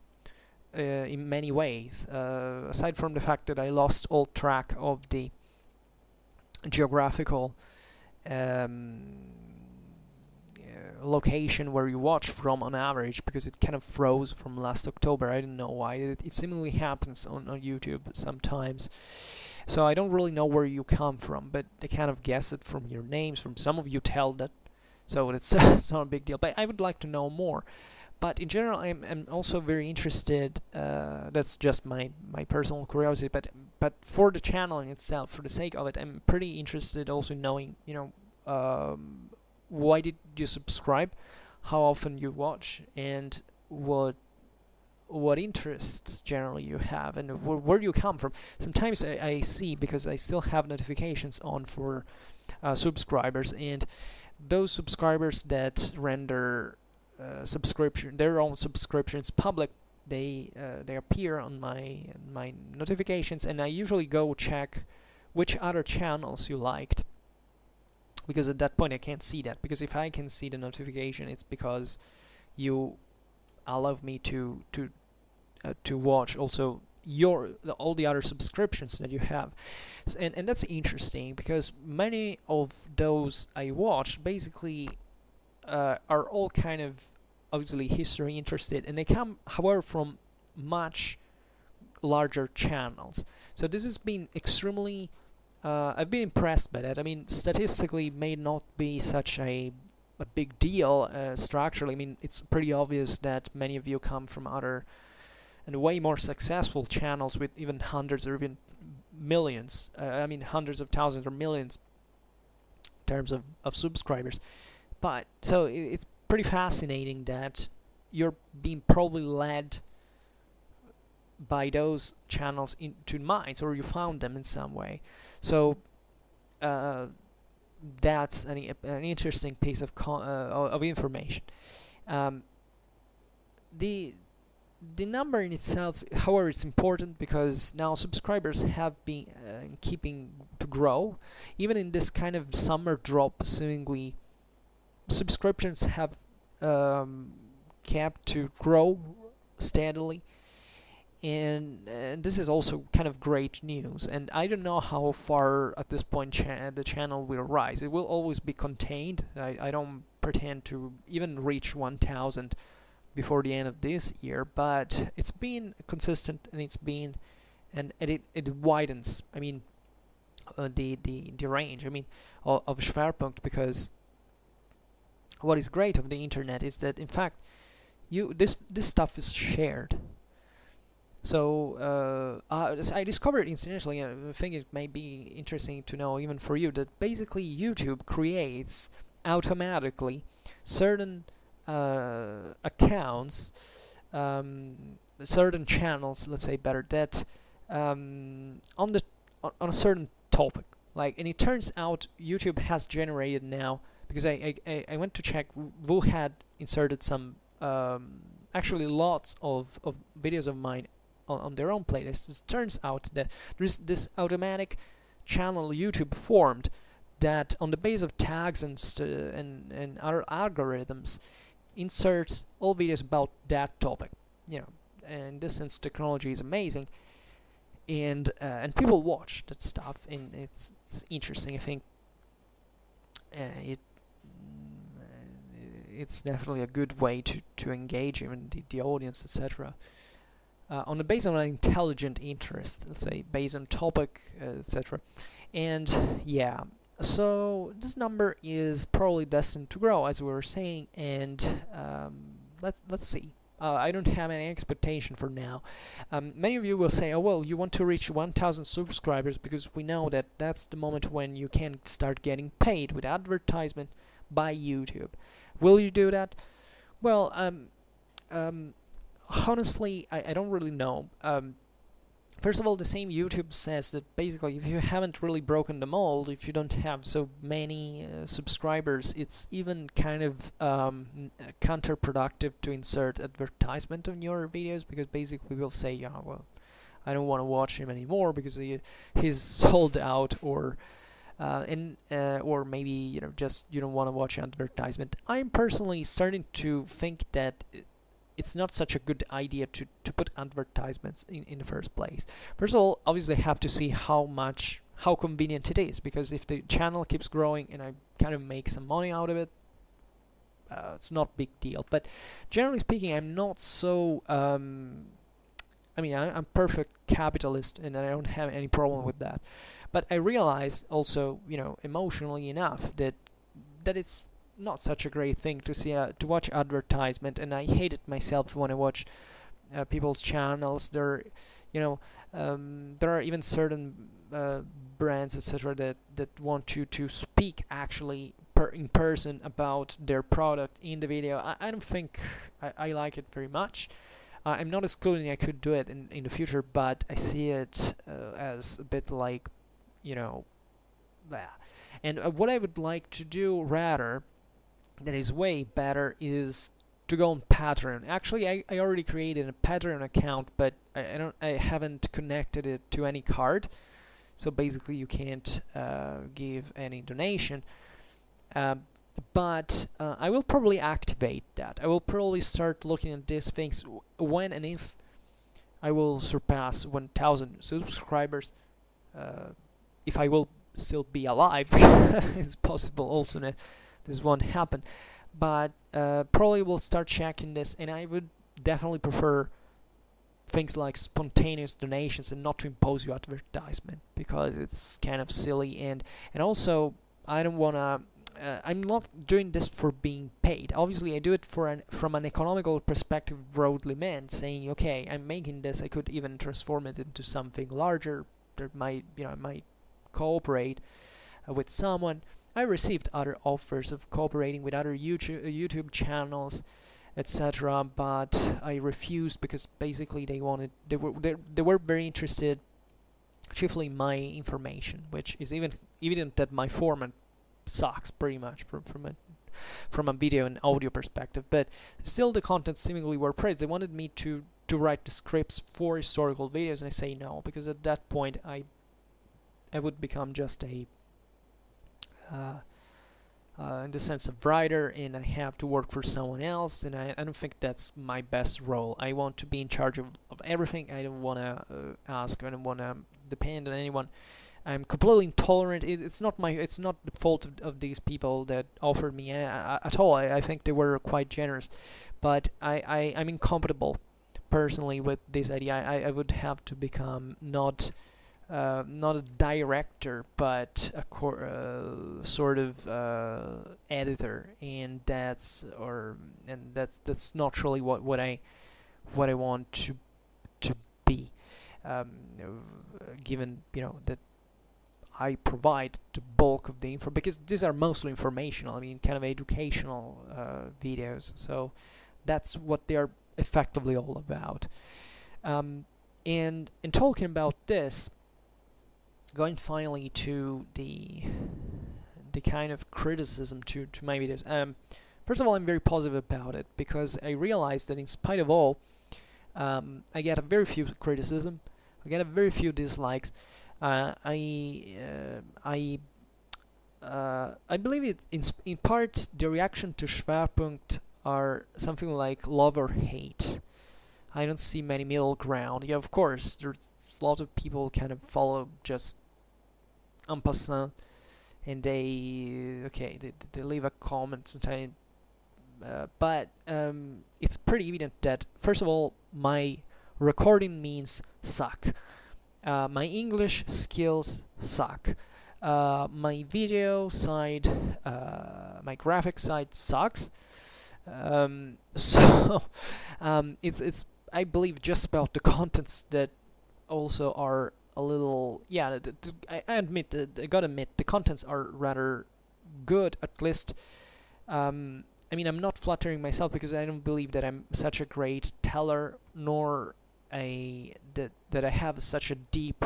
in many ways. Aside from the fact that I lost all track of the geographical location where you watch from on average, because it kind of froze from last October. I don't know why. It seemingly happens on YouTube sometimes. So I don't really know where you come from, but I kind of guess it from your names. From some of you tell that, so it's it's not a big deal. But I would like to know more. But in general, I'm also very interested. That's just my personal curiosity. But for the channel in itself, for the sake of it, I'm pretty interested also in knowing, you know, why did you subscribe, how often you watch, and what interests generally you have, and where you come from. Sometimes I see, because I still have notifications on for subscribers, and those subscribers that render their own subscriptions public. They appear on my notifications, and I usually go check which other channels you liked, because at that point I can't see that. Because if I can see the notification, it's because you allow me to watch also all the other subscriptions that you have. And that's interesting, because many of those I watched basically are all kind of obviously history interested, and they come, however, from much larger channels. So this has been extremely I've been impressed by that. I mean, statistically may not be such a big deal structurally. I mean, it's pretty obvious that many of you come from other and way more successful channels with even hundreds or even millions, I mean hundreds of thousands or millions in terms of subscribers. But so it's pretty fascinating that you're being probably led by those channels into minds, or you found them in some way. So that's an interesting piece of information. The number in itself, however, is important, because now subscribers have been keeping to grow. Even in this kind of summer drop, seemingly, subscriptions have kept to grow steadily. And this is also kind of great news. And I don't know how far at this point the channel will rise. It will always be contained. I don't pretend to even reach 1,000 before the end of this year, but it's been consistent, and it widens. I mean, the range. I mean, of Schwerpunkt, because what is great of the internet is that in fact this stuff is shared. So I discovered incidentally, and I think it may be interesting to know even for you, that basically YouTube creates automatically certain accounts, certain channels, let's say better, that on a certain topic. Like, and it turns out YouTube has generated now, because I went to check, Wu had inserted some actually lots of videos of mine on their own playlists. It turns out that there's this automatic channel YouTube formed that, on the base of tags and other algorithms, inserts all videos about that topic. You know, and in this sense, technology is amazing, and people watch that stuff, and it's interesting. I think it's definitely a good way to engage even the audience, etc. On the base of an intelligent interest, let's say, based on topic, etc. And yeah, so this number is probably destined to grow, as we were saying, and let's see. I don't have any expectation for now. Many of you will say, oh well, you want to reach 1,000 subscribers, because we know that that's the moment when you can start getting paid with advertisement by YouTube. Will you do that? Well, honestly, I don't really know. First of all, the same YouTube says that basically if you haven't really broken the mold, if you don't have so many subscribers, it's even kind of counterproductive to insert advertisement on your videos, because basically we'll say, yeah, well, I don't want to watch him anymore because he's sold out, or or maybe just you don't want to watch advertisement. I'm personally starting to think that it's not such a good idea to put advertisements in the first place. First of all, obviously have to see how convenient it is, because if the channel keeps growing and I kind of make some money out of it, it's not a big deal. But generally speaking, I'm not so I mean, I'm perfect capitalist, and I don't have any problem with that. But I realized also, emotionally enough, that it's not such a great thing to see to watch advertisement, and I hate it myself when I watch people's channels. There are even certain brands, etc., that want you to speak actually in person about their product in the video. I don't think I like it very much. I'm not excluding I could do it in the future, but I see it as a bit like, that. And what I would like to do rather, that is way better, is to go on Patreon. Actually, I already created a Patreon account, but I haven't connected it to any card. So basically, you can't give any donation. But I will probably activate that. I will probably start looking at these things when and if I will surpass 1,000 subscribers. If I will still be alive, it's possible also that this won't happen. But probably will start checking this, and I would definitely prefer things like spontaneous donations and not to impose you advertisement, because it's kind of silly, and also I don't wanna. I'm not doing this for being paid. Obviously, I do it from an economical perspective, broadly meant, saying, okay, I'm making this. I could even transform it into something larger. That might, I might cooperate with someone. I received other offers of cooperating with other YouTube channels, etc., but I refused because basically they were very interested, chiefly in my information, which is even evident that my format sucks pretty much from a video and audio perspective. But still, the content seemingly were praised. They wanted me to write the scripts for historical videos, and I say no, because at that point I would become just a in the sense of writer, and I have to work for someone else, and I don't think that's my best role. I want to be in charge of everything. I don't want to ask. I don't want to depend on anyone. I'm completely intolerant. It's not the fault of these people that offered me at all. I think they were quite generous, but I'm incompatible personally with this idea. I would have to become not a director, but a sort of editor, and that's not really what I want to be. Given that I provide the bulk of the info, because these are mostly informational. I mean, kind of educational videos. So that's what they are effectively all about. And in talking about this, going finally to the kind of criticism to my videos. First of all, I'm very positive about it, because I realized that in spite of all, I get a very few criticism. I get a very few dislikes. I believe it in part the reaction to Schwerpunkt are something like love or hate. I don't see many middle ground. Yeah, of course, there's a lot of people kind of follow just en passant, and they leave a comment sometimes. But it's pretty evident that, first of all, my recording means suck. My English skills suck. My video side, my graphic side sucks. So it's I believe just about the contents that also are a little, yeah. I admit, I gotta admit, the contents are rather good, at least. I mean, I'm not flattering myself, because I don't believe that I'm such a great teller, nor that I have such a deep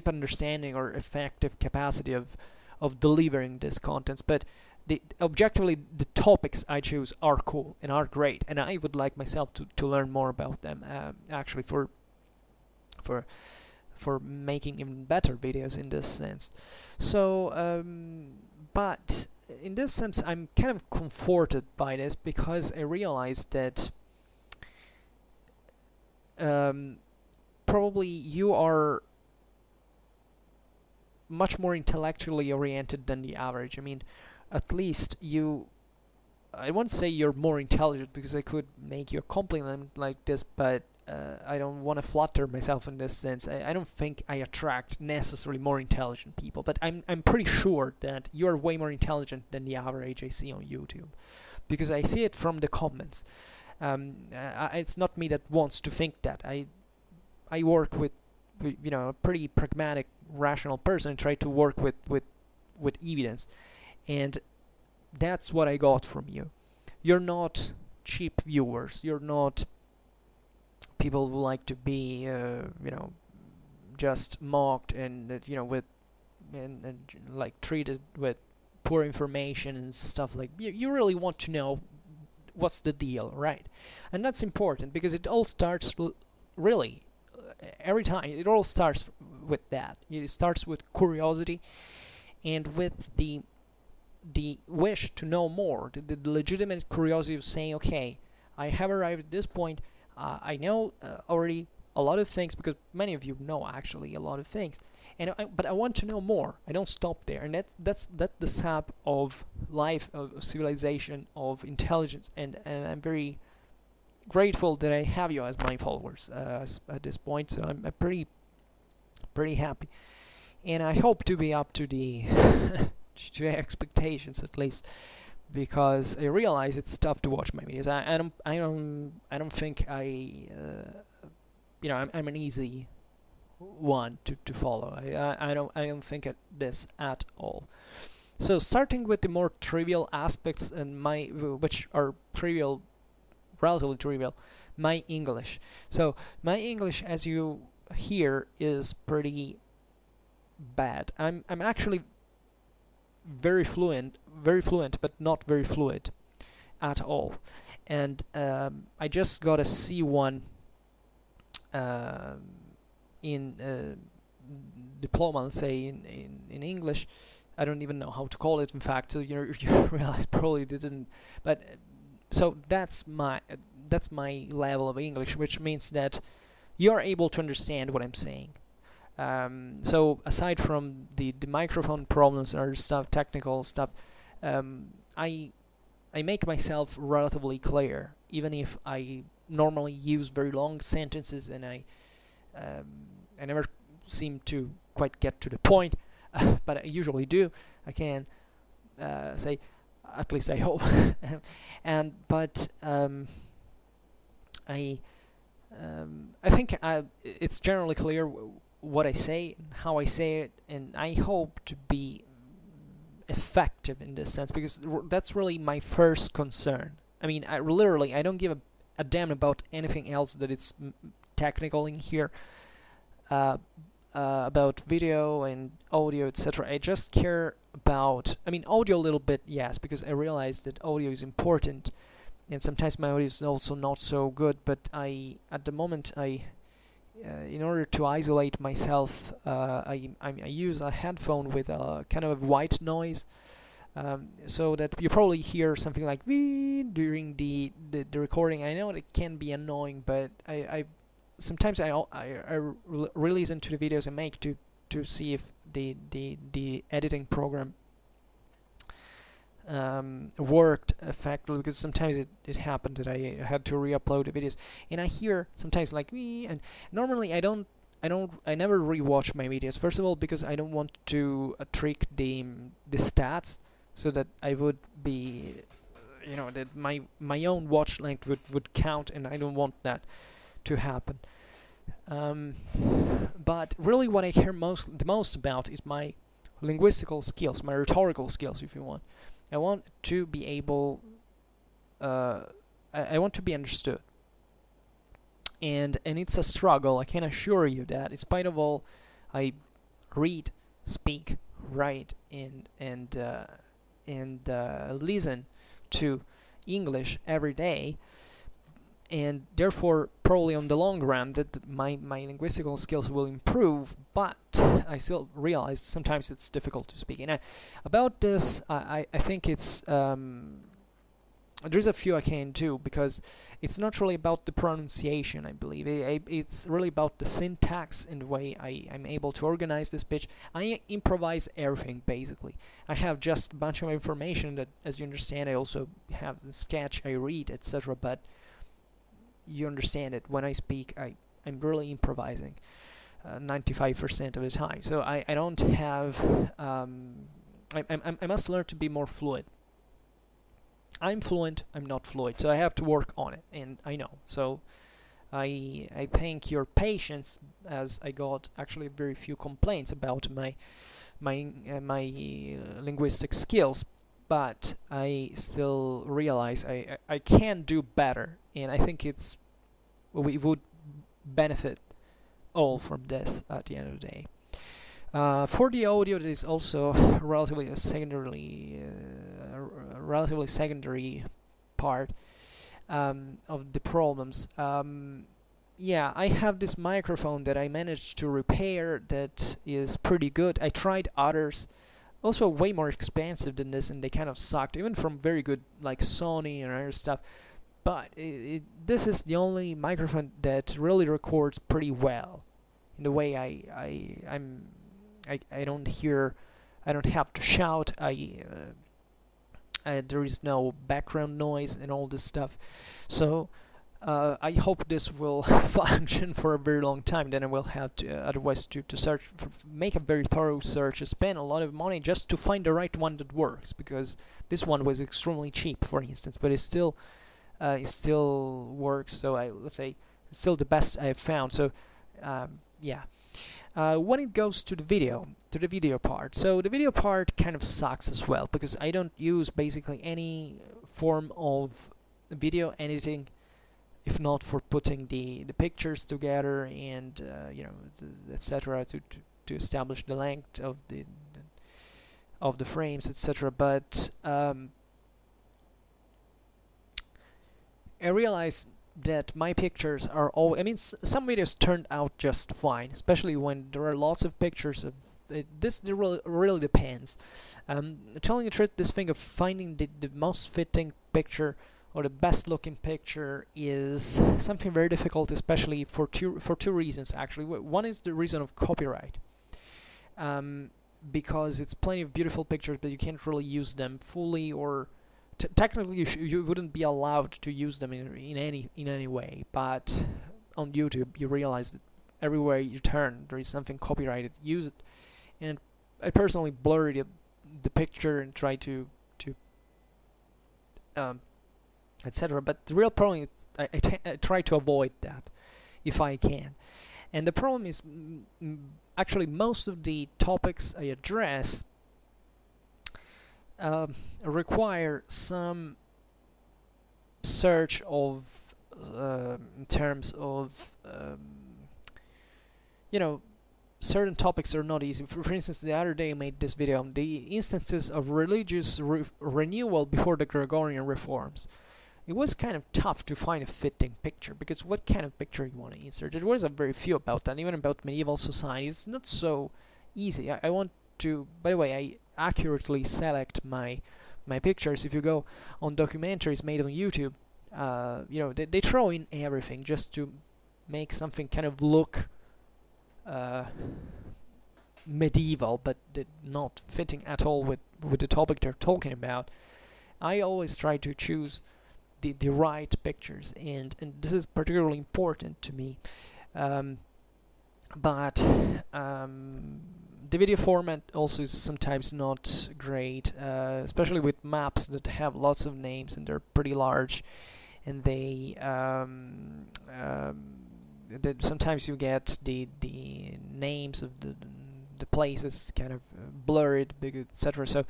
understanding or effective capacity of delivering these contents. But objectively, the topics I choose are cool and are great, and I would like myself to learn more about them. Actually, for making even better videos in this sense. So, but in this sense, I'm kind of comforted by this, because I realized that probably you are much more intellectually oriented than the average. I mean, at least I won't say you're more intelligent, because I could make you a compliment like this, but I don't want to flatter myself in this sense. I don't think I attract necessarily more intelligent people, but I'm pretty sure that you're way more intelligent than the average I see on YouTube, because I see it from the comments. It's not me that wants to think that. I work with a pretty pragmatic, rational person, and try to work with evidence, and that's what I got from you. You're not cheap viewers. You're not people who like to be just mocked and with and like treated with poor information and stuff like. You really want to know what's the deal, right? And that's important because it all starts really every time. It all starts with that. It starts with curiosity and with the wish to know more, the legitimate curiosity of saying, okay, I have arrived at this point. I know already a lot of things, because many of you know actually a lot of things, and but I want to know more. I don't stop there, and that's the sap of life, of civilization, of intelligence, and I'm very grateful that I have you as my followers at this point. So I'm pretty happy, and I hope to be up to the to expectations at least, because I realize it's tough to watch my videos. I don't think I'm an easy one to follow. I don't think this at all. So starting with the more trivial aspects and which are relatively trivial, my English. So my English, as you hear, is pretty bad. I'm actually very fluent, but not very fluid at all. And I just got a C1 in diploma, let's say, in English. I don't even know how to call it, in fact. So you realize probably didn't. But so that's my level of English, which means that you're able to understand what I'm saying. So aside from the microphone problems or stuff, technical stuff, I make myself relatively clear, even if I normally use very long sentences, and I never seem to quite get to the point, but I usually do. I can say, at least I hope, but I think it's generally clear what I say and how I say it, and I hope to be effective in this sense, because that's really my first concern. I mean, I don't give a damn about anything else that it's technical in here, about video and audio, etc. I just care about, I mean, audio a little bit, yes, because I realize that audio is important, and sometimes my audio is also not so good, but at the moment, in order to isolate myself, I use a headphone with a kind of white noise, so that you probably hear something like "wee" during the recording. I know it can be annoying, but I sometimes I re-listen to the videos I make to see if the editing program worked effectively, because sometimes it happened that I had to re-upload the videos, and I hear sometimes like me, and normally I never re-watch my videos. First of all, because I don't want to trick the stats, so that I would be, that my own watch length would count, and I don't want that to happen. But really what I care the most about is my linguistical skills, my rhetorical skills, if you want. I want to be able, I want to be understood. And it's a struggle, I can assure you that, in spite of all, I read, speak, write, and listen to English every day, and therefore probably on the long run that my linguistical skills will improve, but I still realize sometimes it's difficult to speak. And about this, I think it's there's a few I can do, because it's not really about the pronunciation, I believe. It's really about the syntax and the way I'm able to organize the speech. I improvise everything, basically. I have just a bunch of information that, as you understand, I also have the sketch, I read, etc. But you understand it, when I speak, I'm really improvising 95% of the time. So I don't have, I must learn to be more fluid. I'm fluent, I'm not fluid, so I have to work on it, and I know. So I thank your patience, as I got actually very few complaints about my linguistic skills, but I still realize I can do better, and I think we would benefit all from this at the end of the day. For the audio, that is also relatively a secondary part. of the problems. Yeah, I have this microphone that I managed to repair that is pretty good. I tried others, also way more expensive than this, and they kind of sucked, even from very good like Sony and other stuff. But this is the only microphone that really records pretty well. In the way I don't hear, I don't have to shout. There is no background noise and all this stuff. So I hope this will function for a very long time. Then I will have to otherwise to search, make a very thorough search, spend a lot of money just to find the right one that works. Because this one was extremely cheap, for instance, but it still works. So let's say it's still the best I have found. So yeah. When it goes to the video part, so the video part kind of sucks as well, because I don't use basically any form of video editing, if not for putting the pictures together and you know, etc. to establish the length of the frames, etc. But I realized that my pictures are all, I mean, some videos turned out just fine, especially when there are lots of pictures of it. This really depends. Telling the truth, this thing of finding the most fitting picture or the best looking picture is something very difficult, especially for two reasons actually. One is the reason of copyright, because it's plenty of beautiful pictures, but you can't really use them fully, or technically you wouldn't be allowed to use them in any way. But on YouTube you realize that everywhere you turn there is something copyrighted. Use it. And I personally blurred the picture and try to etc. But the real problem is I try to avoid that if I can. And the problem is actually most of the topics I address require some search of in terms of you know, certain topics are not easy. For instance, the other day I made this video on the instances of religious renewal before the Gregorian reforms. It was kind of tough to find a fitting picture, because what kind of picture you want to insert? There was a very few about that, even about medieval society. It's not so easy. I want to, by the way, I accurately select my pictures. If you go on documentaries made on YouTube, you know, they throw in everything just to make something kind of look medieval, but not fitting at all with the topic they're talking about. I always try to choose the right pictures, and this is particularly important to me. But the video format also is sometimes not great, especially with maps that have lots of names and they're pretty large, and they sometimes you get the names of the places kind of blurred, etc. So,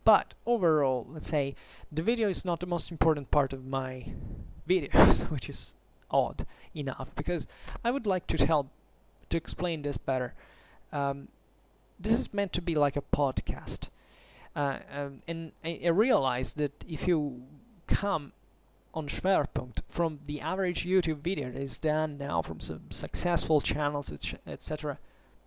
but overall, let's say the video is not the most important part of my videos, which is odd enough, because I would like to explain this better. This is meant to be like a podcast, and I realized that if you come on Schwerpunkt from the average YouTube video that is done now from some successful channels, etc.,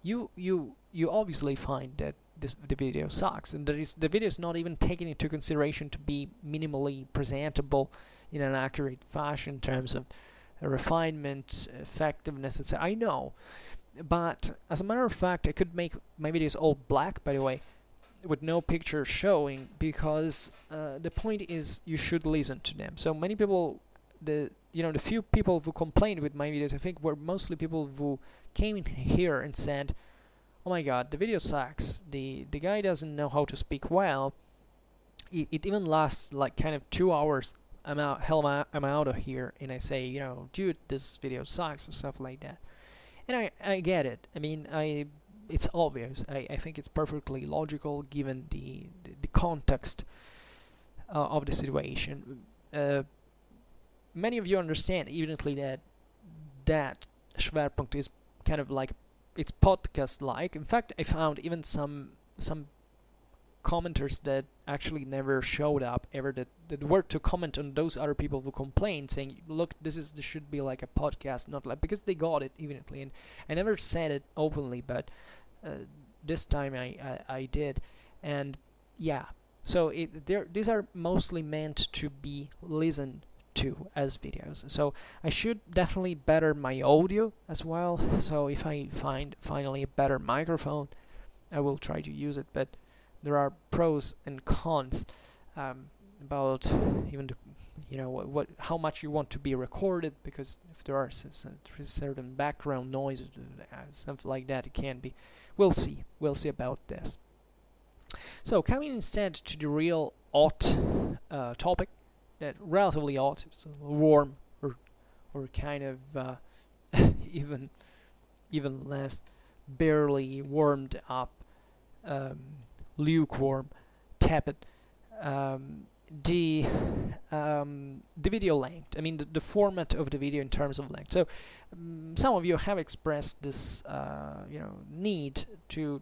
you obviously find that the video sucks, and the video is not even taken into consideration to be minimally presentable in an accurate fashion in terms of refinement, effectiveness, etc. I know, but as a matter of fact, I could make my videos all black, by the way, with no picture showing, because the point is you should listen to them. So many people, the few people who complained with my videos, I think were mostly people who came in here and said, oh my god, the video sucks, the guy doesn't know how to speak well, it even lasts like kind of 2 hours, I'm out of here, and I say, you know, dude, this video sucks, or stuff like that. And I get it. I mean, it's obvious. I think it's perfectly logical given the context of the situation. Many of you understand evidently that Schwerpunkt is kind of like, it's podcast-like. In fact, I found even some commenters that actually never showed up ever, that were to comment on those other people who complained, saying, look, this should be like a podcast, not like, because they got it evidently, and I never said it openly, but this time I did. And yeah, so these are mostly meant to be listened to as videos. So I should definitely better my audio as well. So if I find finally a better microphone, I will try to use it. But there are pros and cons about even how much you want to be recorded, because if there are certain background noise, something like that, it can be. We'll see about this. So coming instead to the real odd topic, that relatively odd, it's warm or kind of even less, barely warmed up, lukewarm, tepid. The video length. I mean the format of the video in terms of length. So some of you have expressed this need to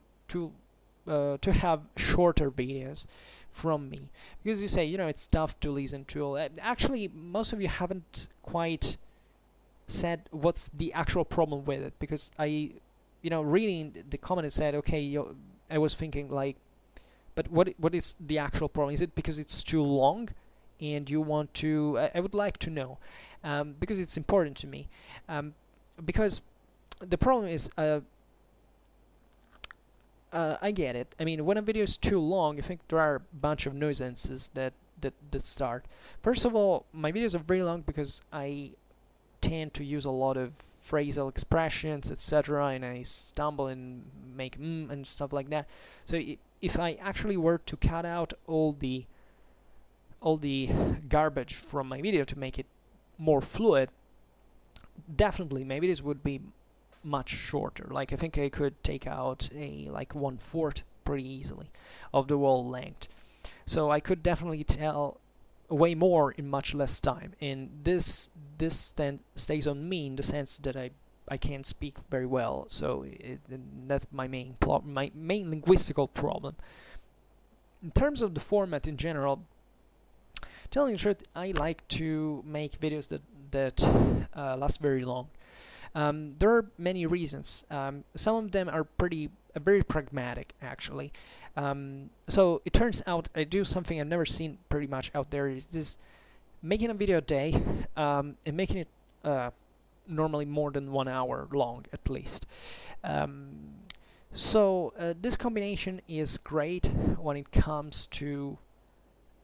have shorter videos from me, because you say it's tough to listen to. Actually, most of you haven't quite said what's the actual problem with it, because I reading the comment, it said, okay, I was thinking like, but what is the actual problem? Is it because it's too long and you want to I would like to know, because it's important to me, because the problem is I get it. I mean, when a video is too long, I think there are a bunch of nuisances that start. First of all, my videos are very long because I tend to use a lot of phrasal expressions, etc., and I stumble and make and stuff like that. So if I actually were to cut out all the garbage from my video to make it more fluid, definitely my videos would be much shorter. Like, I think I could take out like 1/4 pretty easily of the whole length. So I could definitely tell way more in much less time, and this then stays on me in the sense that I can't speak very well. So that's my main linguistical problem. In terms of the format in general, telling the truth, I like to make videos that last very long. There are many reasons. Some of them are very pragmatic, actually. So it turns out I do something I've never seen pretty much out there, is this making a video a day, and making it normally more than 1 hour long at least. So this combination is great when it comes to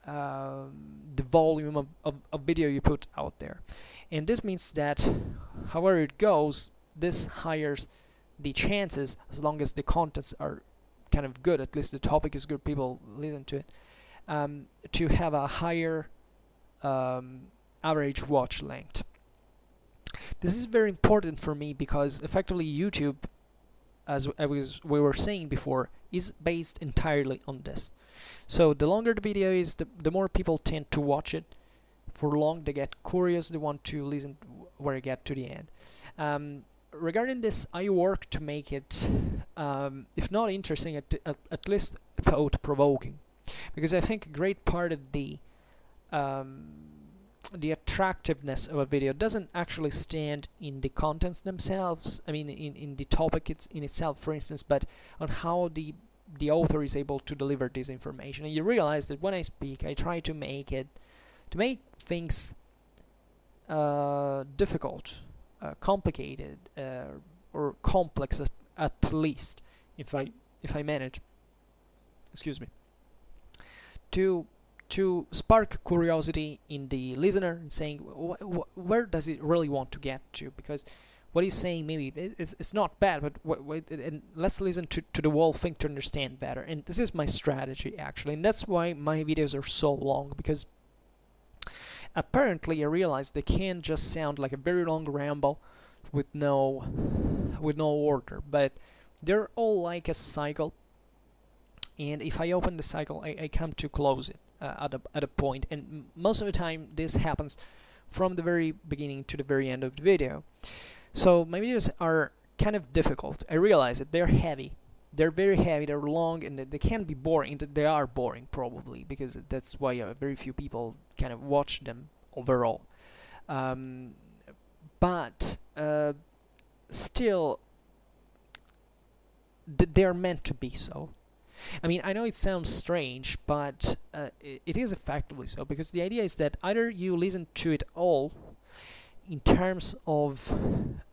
the volume of video you put out there. And this means that however it goes, this higher the chances, as long as the contents are kind of good, at least the topic is good, people listen to it, to have a higher average watch length. This is very important for me because effectively YouTube, as we were saying before, is based entirely on this. So the longer the video is, the more people tend to watch it for long. They get curious, they want to listen where I get to the end. Regarding this, I work to make it, if not interesting, at least thought-provoking, because I think a great part of the attractiveness of a video doesn't actually stand in the contents themselves. I mean, in the topic in itself, for instance, but on how the author is able to deliver this information. And you realize that when I speak, I try to make things difficult, complicated, or complex at least, if I manage, excuse me, to spark curiosity in the listener and saying where does it really want to get to, because what he's saying maybe it's not bad, but and let's listen to the whole thing to understand better. And this is my strategy actually, and that's why my videos are so long, because apparently I realized they can just sound like a very long ramble with no order, but they're all like a cycle, and if I open the cycle, I come to close it at a point, and most of the time this happens from the very beginning to the very end of the video. So my videos are kind of difficult. I realize that they're heavy, they're very heavy, they're long, and they can be boring. They are boring probably, because that's why very few people kind of watch them overall. But still, they're meant to be so. I mean, I know it sounds strange, but it is effectively so, because the idea is that either you listen to it all in terms of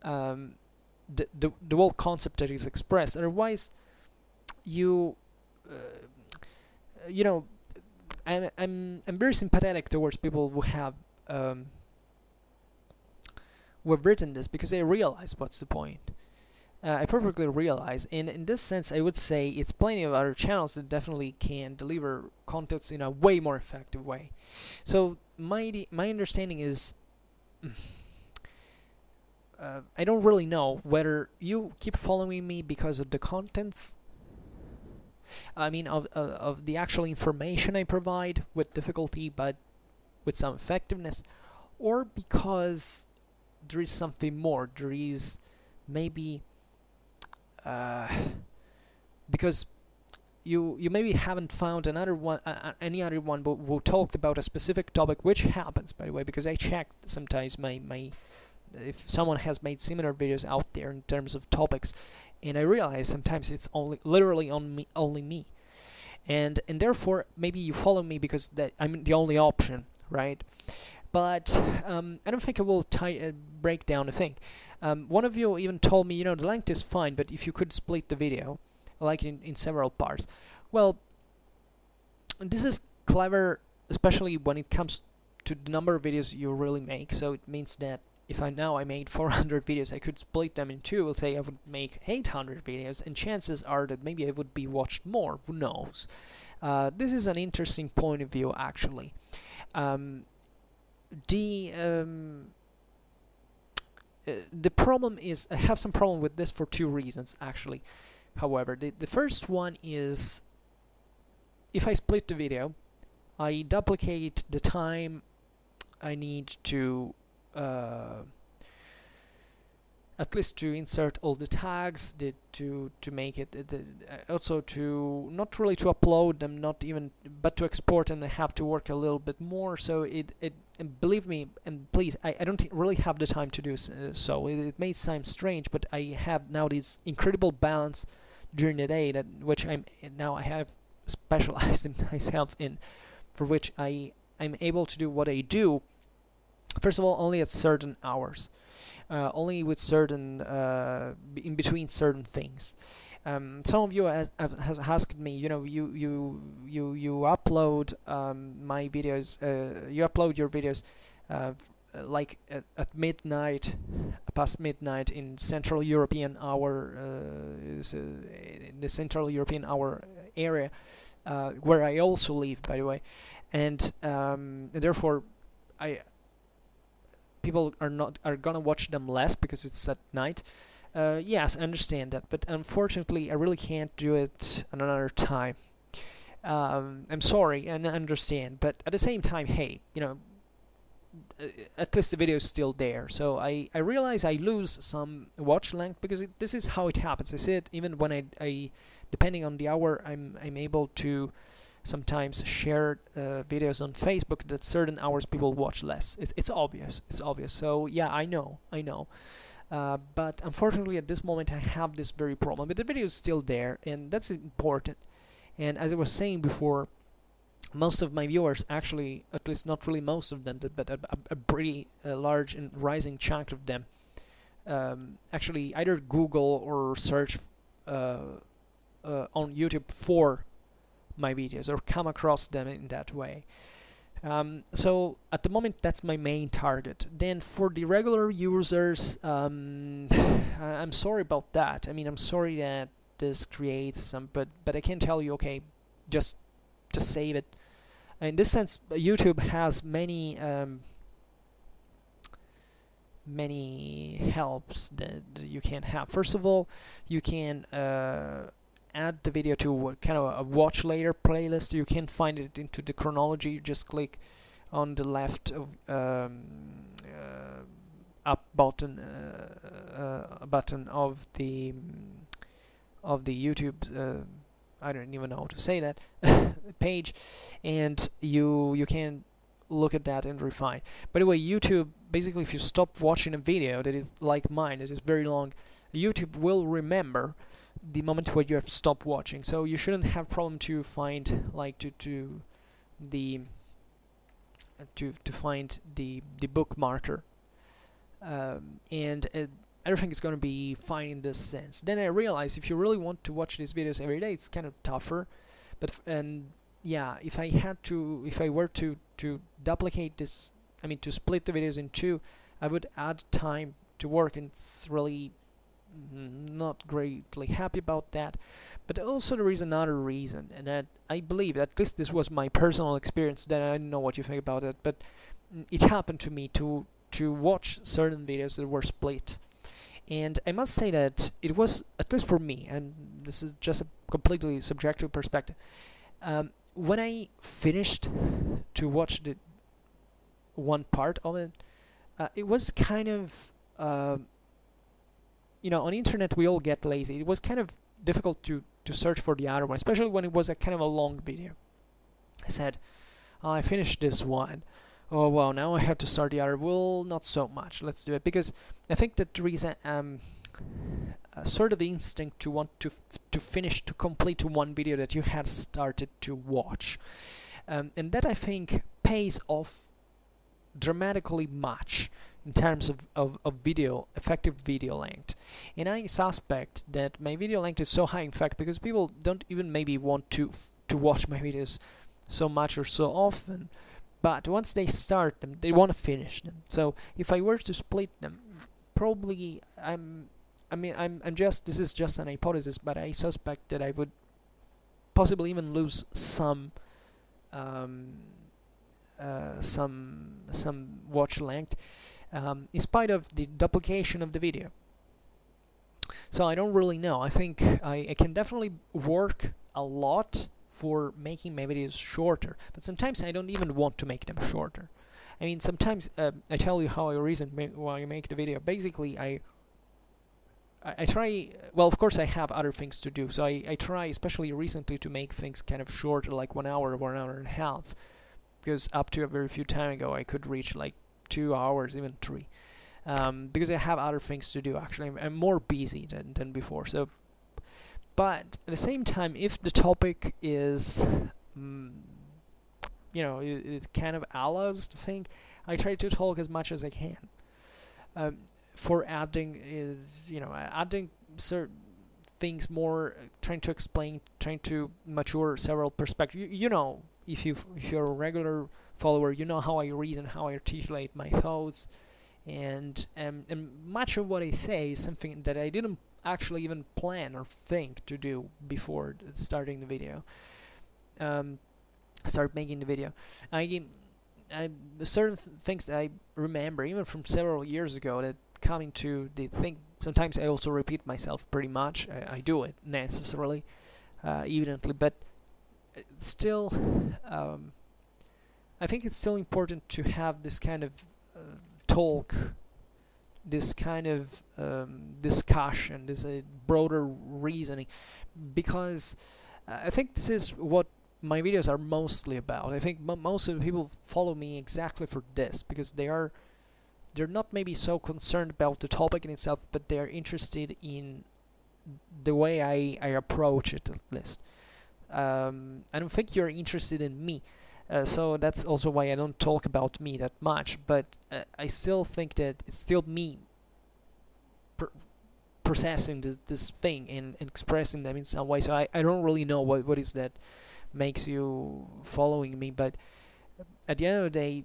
the whole concept that is expressed, otherwise you you know, I'm very sympathetic towards people who have written this, because they realize what's the point. I perfectly realize, and in this sense I would say it's plenty of other channels that definitely can deliver contents in a way more effective way. So my understanding is I don't really know whether you keep following me because of the contents, I mean of the actual information I provide with difficulty but with some effectiveness, or because there is something more. There is maybe because you maybe haven't found another one, any other one who talked about a specific topic, which happens, by the way, because I checked sometimes my if someone has made similar videos out there in terms of topics, and I realize sometimes it's literally only me, and therefore maybe you follow me because that I'm the only option, right? But I don't think I will break down the thing. One of you even told me, the length is fine, but if you could split the video, like in several parts. Well, this is clever, especially when it comes to the number of videos you really make. So it means that if I made 400 videos, I could split them in two. Let's say I would make 800 videos, and chances are that maybe I would be watched more. Who knows? This is an interesting point of view, actually. The problem is, I have some problem with this for two reasons, actually. However, the first one is, if I split the video, I duplicate the time I need to at least to insert all the tags, to make it, also to not really to upload them, not even, but to export them. I have to work a little bit more. So and believe me, and please, I don't really have the time to do so. It may sound strange, but I have now this incredible balance during the day which I have specialized in myself in, for which I'm able to do what I do. First of all, only at certain hours, only with certain in between certain things. Some of you have asked me, you upload my videos, you upload your videos like at midnight, past midnight in Central European hour, in the Central European hour area, where I also live, by the way, and therefore people are gonna watch them less because it's at night. Yes, I understand that, but unfortunately I really can't do it another time. I'm sorry, and I understand, but at the same time, hey, at least the video is still there. So I realize I lose some watch length because this is how it happens. I see it even when I depending on the hour, I'm able to sometimes share videos on Facebook that certain hours people watch less. It's obvious. So yeah, I know. But unfortunately at this moment I have this very problem. But the video is still there, and that's important. And as I was saying before, most of my viewers, actually, at least not really most of them, but a pretty large and rising chunk of them, actually either Google or search on YouTube for my videos or come across them in that way. So at the moment that's my main target. Then for the regular users, I'm sorry about that. I mean, I'm sorry that this creates some, but I can tell you, okay, just save it. In this sense, YouTube has many helps that you can have. First of all, you can add the video to kind of a watch later playlist. You can find it into the chronology. You just click on the left up button of the YouTube I don't even know how to say that page, and you can look at that and refine. By the way, YouTube, basically, if you stop watching a video that is like mine, that is very long, YouTube will remember the moment where you have stopped watching. So you shouldn't have problem to find like to find the bookmarker, and everything is going to be fine in this sense. Then I realized if you really want to watch these videos every day, it's kind of tougher. But yeah, if I were to duplicate this, I mean to split the videos in two, I would add time to work, and it's really not greatly happy about that. But also there is another reason, and that I believe that at least this was my personal experience. Then I don't know what you think about it, but it happened to me to watch certain videos that were split. And I must say that it was, at least for me, and this is just a completely subjective perspective, when I finished to watch the one part of it, it was kind of, you know, on the internet we all get lazy. It was kind of difficult to search for the other one, especially when it was a kind of a long video. I said, oh, I finished this one. Oh well, now I have to start the other. Well, not so much. Let's do it, because I think that there is a sort of instinct to want to finish, to complete one video that you have started to watch, and that I think pays off dramatically much in terms of video, effective video length. And I suspect that my video length is so high, in fact, because people don't even maybe want to watch my videos so much or so often. But once they start them, they want to finish them. So if I were to split them, probably this is just an hypothesis, but I suspect that I would possibly even lose some watch length, in spite of the duplication of the video. So I don't really know. I think I can definitely work a lot for making my videos shorter, but sometimes I don't even want to make them shorter. I mean, sometimes I tell you how I reason why I make the video. Basically, I try, well, of course I have other things to do, so I try, especially recently, to make things kind of shorter, like 1 hour or 1 hour and a half, because up to a very few time ago I could reach like 2 hours, even 3, because I have other things to do. Actually, I'm more busy than before. So, but at the same time, if the topic is, you know, it kind of allows to think, I try to talk as much as I can. For adding is, you know, adding certain things more, trying to explain, trying to mature several perspectives. You know, if you're a regular follower, you know how I reason, how I articulate my thoughts, and much of what I say is something that I didn't actually even plan or think to do before starting the video. Start making the video. Certain things that I remember even from several years ago that coming to the thing. Sometimes I also repeat myself pretty much. I do it necessarily, evidently, but still, I think it's still important to have this kind of talk, this kind of discussion, this broader reasoning, because I think this is what my videos are mostly about. I think most of the people follow me exactly for this, because they're not maybe so concerned about the topic in itself, but they're interested in the way I approach it, at least. I don't think you're interested in me, so that's also why I don't talk about me that much, but I still think that it's still me processing this thing and expressing them in some way. So I don't really know what is that makes you following me, but at the end of the day,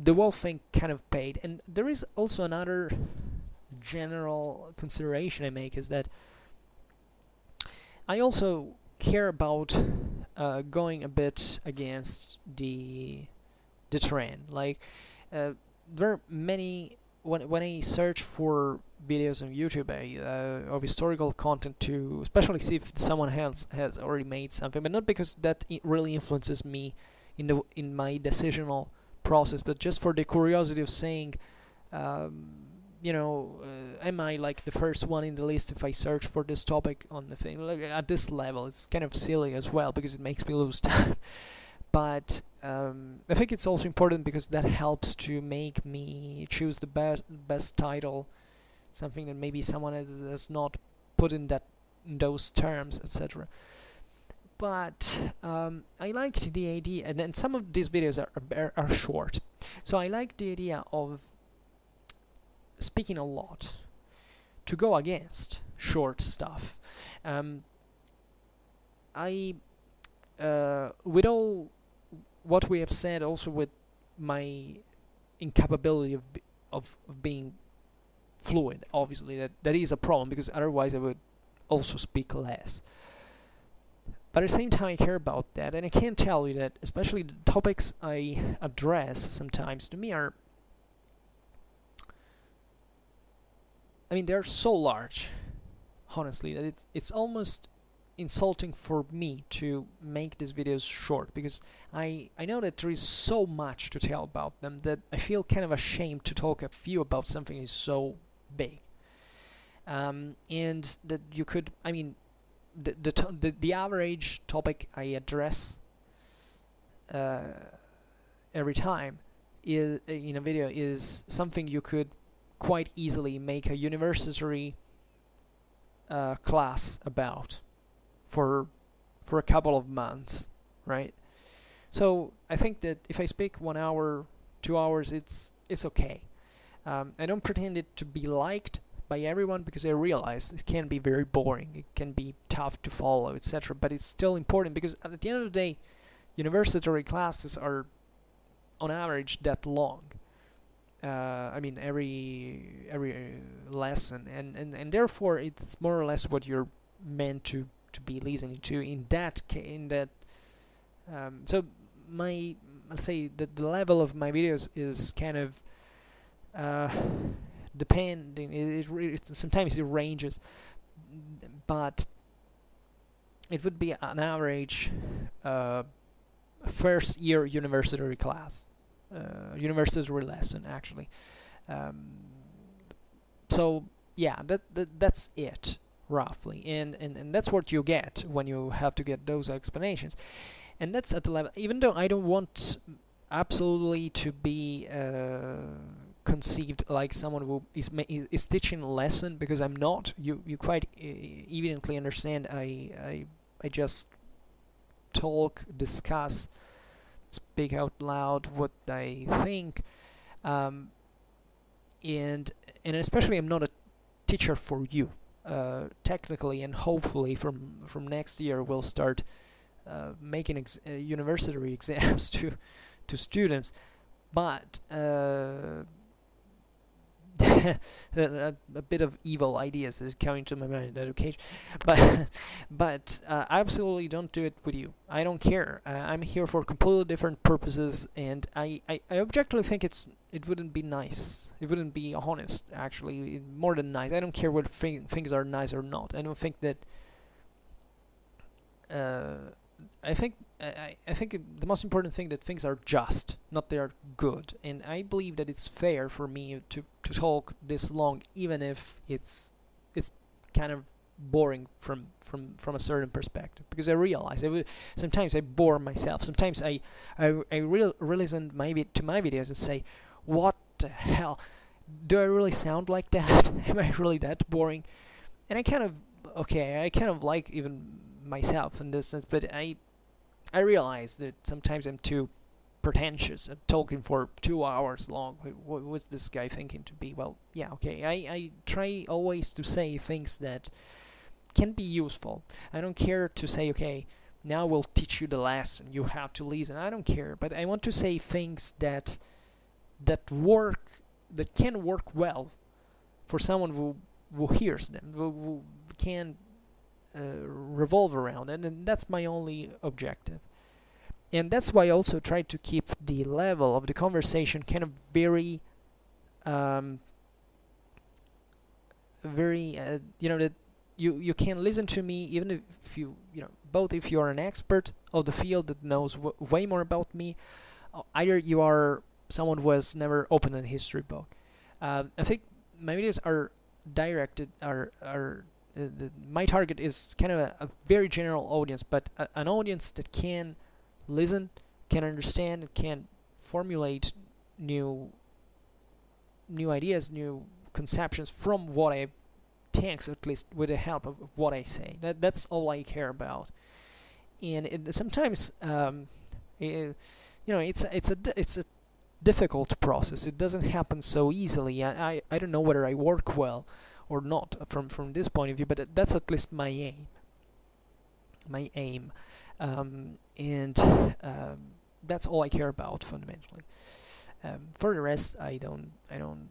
the whole thing kind of paid. And there is also another general consideration I make, is that I also care about going a bit against the trend. Like there are many, when I search for videos on YouTube of historical content, to especially see if someone else has already made something, but not because that really influences me in my decisional process, but just for the curiosity of saying, am I like the first one in the list if I search for this topic on the thing? Like, at this level, it's kind of silly as well because it makes me lose time. But I think it's also important because that helps to make me choose the best title, something that maybe someone has not put in those terms, etc. But I liked the idea, and then some of these videos are short, so I like the idea of speaking a lot to go against short stuff. With all what we have said, also with my incapability of being fluent, obviously that is a problem, because otherwise I would also speak less. But at the same time, I care about that, and I can tell you that especially the topics I address sometimes, to me, are, I mean, they're so large, honestly, that it's almost insulting for me to make these videos short, because I know that there is so much to tell about them that I feel kind of ashamed to talk a few about something that is so big. And that you could, I mean, the average topic I address every time in a video is something you could quite easily make a university class about for a couple of months, right? So I think that if I speak 1 hour, 2 hours, it's okay. I don't pretend it to be liked by everyone, because I realize it can be very boring, it can be tough to follow, etc. But it's still important, because at the end of the day, university classes are on average that long. I mean, every lesson, and therefore it's more or less what you're meant to be listening to in that so let's say that the level of my videos is kind of depending. Sometimes it ranges, but it would be an average first year university class, university lesson actually. So yeah, that's it roughly, and that's what you get when you have to get those explanations, and that's at the level. Even though I don't want absolutely to be conceived like someone who is teaching a lesson, because I'm not. You quite evidently understand. I just talk, discuss, speak out loud what I think, and especially I'm not a teacher for you. Technically and hopefully from next year we'll start making university exams to students, but a bit of evil ideas is coming to my mind at occasion, but I absolutely don't do it with you. I don't care. I'm here for completely different purposes, and I objectively think it wouldn't be nice. It wouldn't be honest, actually. More than nice. I don't care whether things are nice or not. I don't think that. I think the most important thing that things are just, not they are good, and I believe that it's fair for me to talk this long, even if it's kind of boring from a certain perspective, because I realize sometimes I bore myself. Sometimes I listen to my videos and say, what the hell, do I really sound like that? Am I really that boring? And I kind of like even myself in this sense, but I realize that sometimes I'm too pretentious. I'm talking for 2 hours long. What was this guy thinking to be? Well, yeah, okay. I try always to say things that can be useful. I don't care to say, okay, now we'll teach you the lesson, you have to listen. I don't care, but I want to say things that can work well for someone who hears them, who can revolve around, and that's my only objective. And that's why I also try to keep the level of the conversation kind of very that you can listen to me, even if both if you are an expert of the field that knows way more about me, either you are someone who has never opened a history book. I think my videos are directed are my target is kind of a very general audience, but an audience that can listen, can understand, can formulate new ideas, new conceptions from what I think, at least with the help of what I say. That's all I care about. And sometimes it's a difficult process. It doesn't happen so easily. I don't know whether I work well or not from this point of view, but that's at least my aim. And that's all I care about fundamentally. For the rest, I don't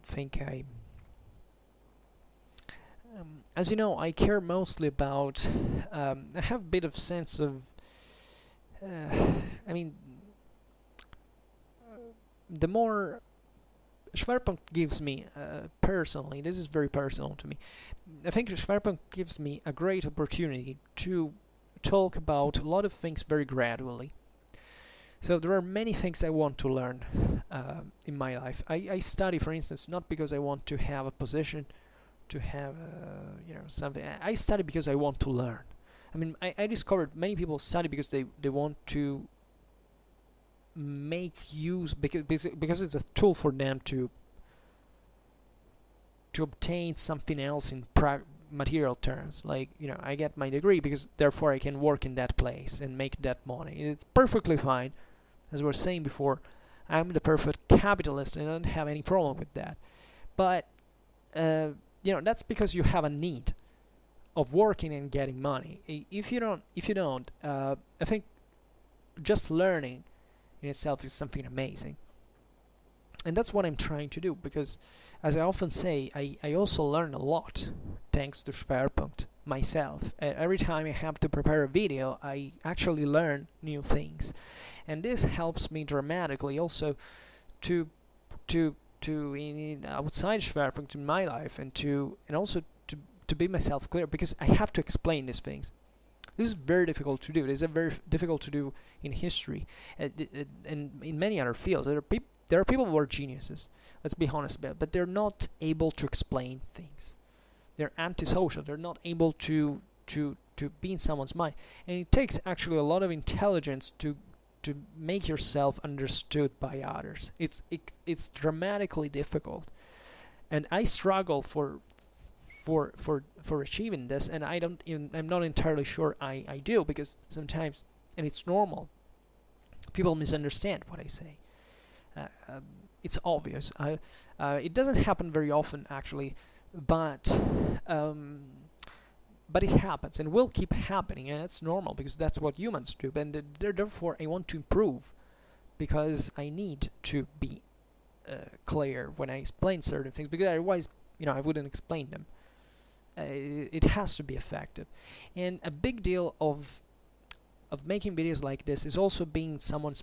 think I. As you know, I care mostly about. I have a bit of sense of. I mean, the more Schwerpunkt gives me personally, this is very personal to me. I think Schwerpunkt gives me a great opportunity to talk about a lot of things very gradually. So there are many things I want to learn in my life. I study, for instance, not because I want to have a position, to have something. I study because I want to learn. I mean, I discovered many people study because they want to make use, because it's a tool for them to obtain something else in material terms. Like, I get my degree because therefore I can work in that place and make that money. It's perfectly fine. As we were saying before, I'm the perfect capitalist and I don't have any problem with that. But that's because you have a need of working and getting money. If you don't, I think just learning in itself is something amazing. And that's what I'm trying to do, because as I often say, I also learn a lot thanks to Schwerpunkt myself. Every time I have to prepare a video, I actually learn new things, and this helps me dramatically also to in outside Schwerpunkt in my life, and also to be myself clear, because I have to explain these things. This is very difficult to do. It is very difficult to do in history and in many other fields. There are people who are geniuses, let's be honest about it, but they're not able to explain things. They're antisocial. They're not able to be in someone's mind. And it takes actually a lot of intelligence to make yourself understood by others. It's dramatically difficult. And I struggle for achieving this, and I'm not entirely sure I do, because sometimes, and it's normal, people misunderstand what I say. It's obvious. It doesn't happen very often, actually, but it happens and will keep happening, and it's normal because that's what humans do. And therefore, I want to improve, because I need to be clear when I explain certain things, because otherwise, I wouldn't explain them. It has to be effective, and a big deal of making videos like this is also being someone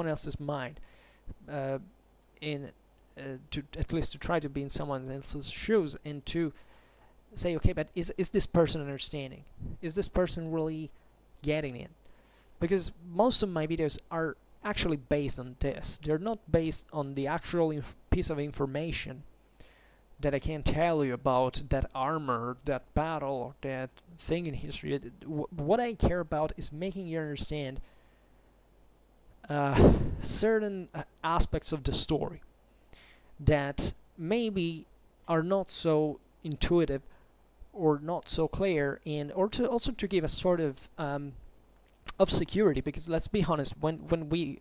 else's mind. To at least to try to be in someone else's shoes, and to say, okay, but is this person understanding? Is this person really getting it? Because most of my videos are actually based on this. They're not based on the actual piece of information that I can tell you about that armor, that battle, or that thing in history. What I care about is making you understand certain aspects of the story that maybe are not so intuitive or not so clear, and also to give a sort of security, because let's be honest, when we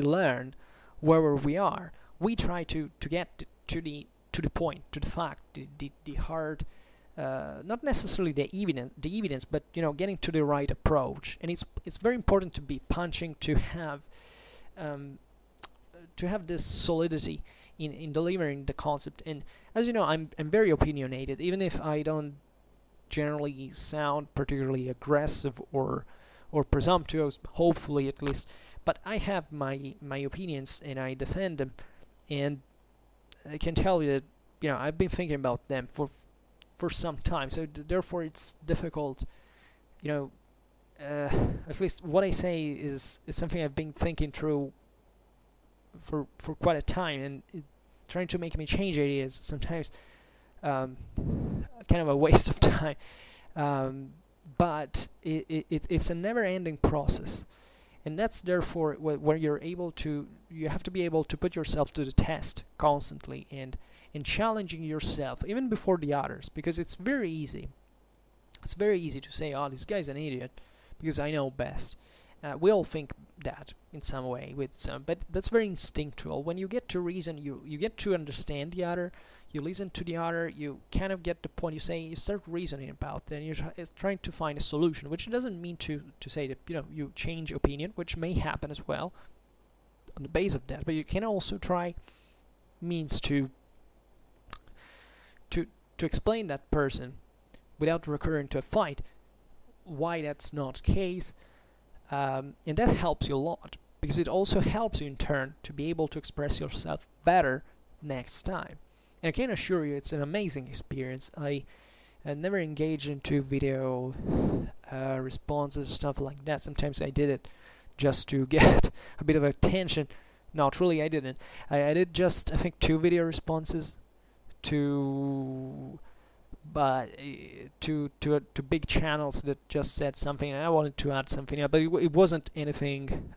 learn wherever we are, we try to get to the point, to the fact, the hard, not necessarily the evidence, but getting to the right approach. And it's very important to be punching, to have this solidity in delivering the concept. And as you know, I'm very opinionated, even if I don't generally sound particularly aggressive or presumptuous, hopefully at least, but I have my opinions and I defend them, and I can tell you that I've been thinking about them for some time. So therefore, it's difficult. At least what I say is something I've been thinking through for quite a time, and trying to make me change ideas sometimes kind of a waste of time. But it's a never-ending process, and that's therefore where you're able to, you have to be able to put yourself to the test constantly, and challenging yourself even before the others, because it's very easy. It's very easy to say, "Oh, this guy's an idiot," because I know best. We all think that in some way, but that's very instinctual. When you get to reason, you get to understand the other. You listen to the other. You kind of get the point. You start reasoning about. Then you're trying to find a solution, which doesn't mean to say that you change opinion, which may happen as well on the base of that. But you can also try means to explain that person without recurring to a fight why that's not the case. And that helps you a lot, because it also helps you in turn to be able to express yourself better next time. And I can assure you it's an amazing experience. I never engaged into video responses, stuff like that. Sometimes I did it just to get a bit of attention. Not really, I didn't. I did just, I think, 2 video responses to big channels that just said something, and I wanted to add something, but it wasn't anything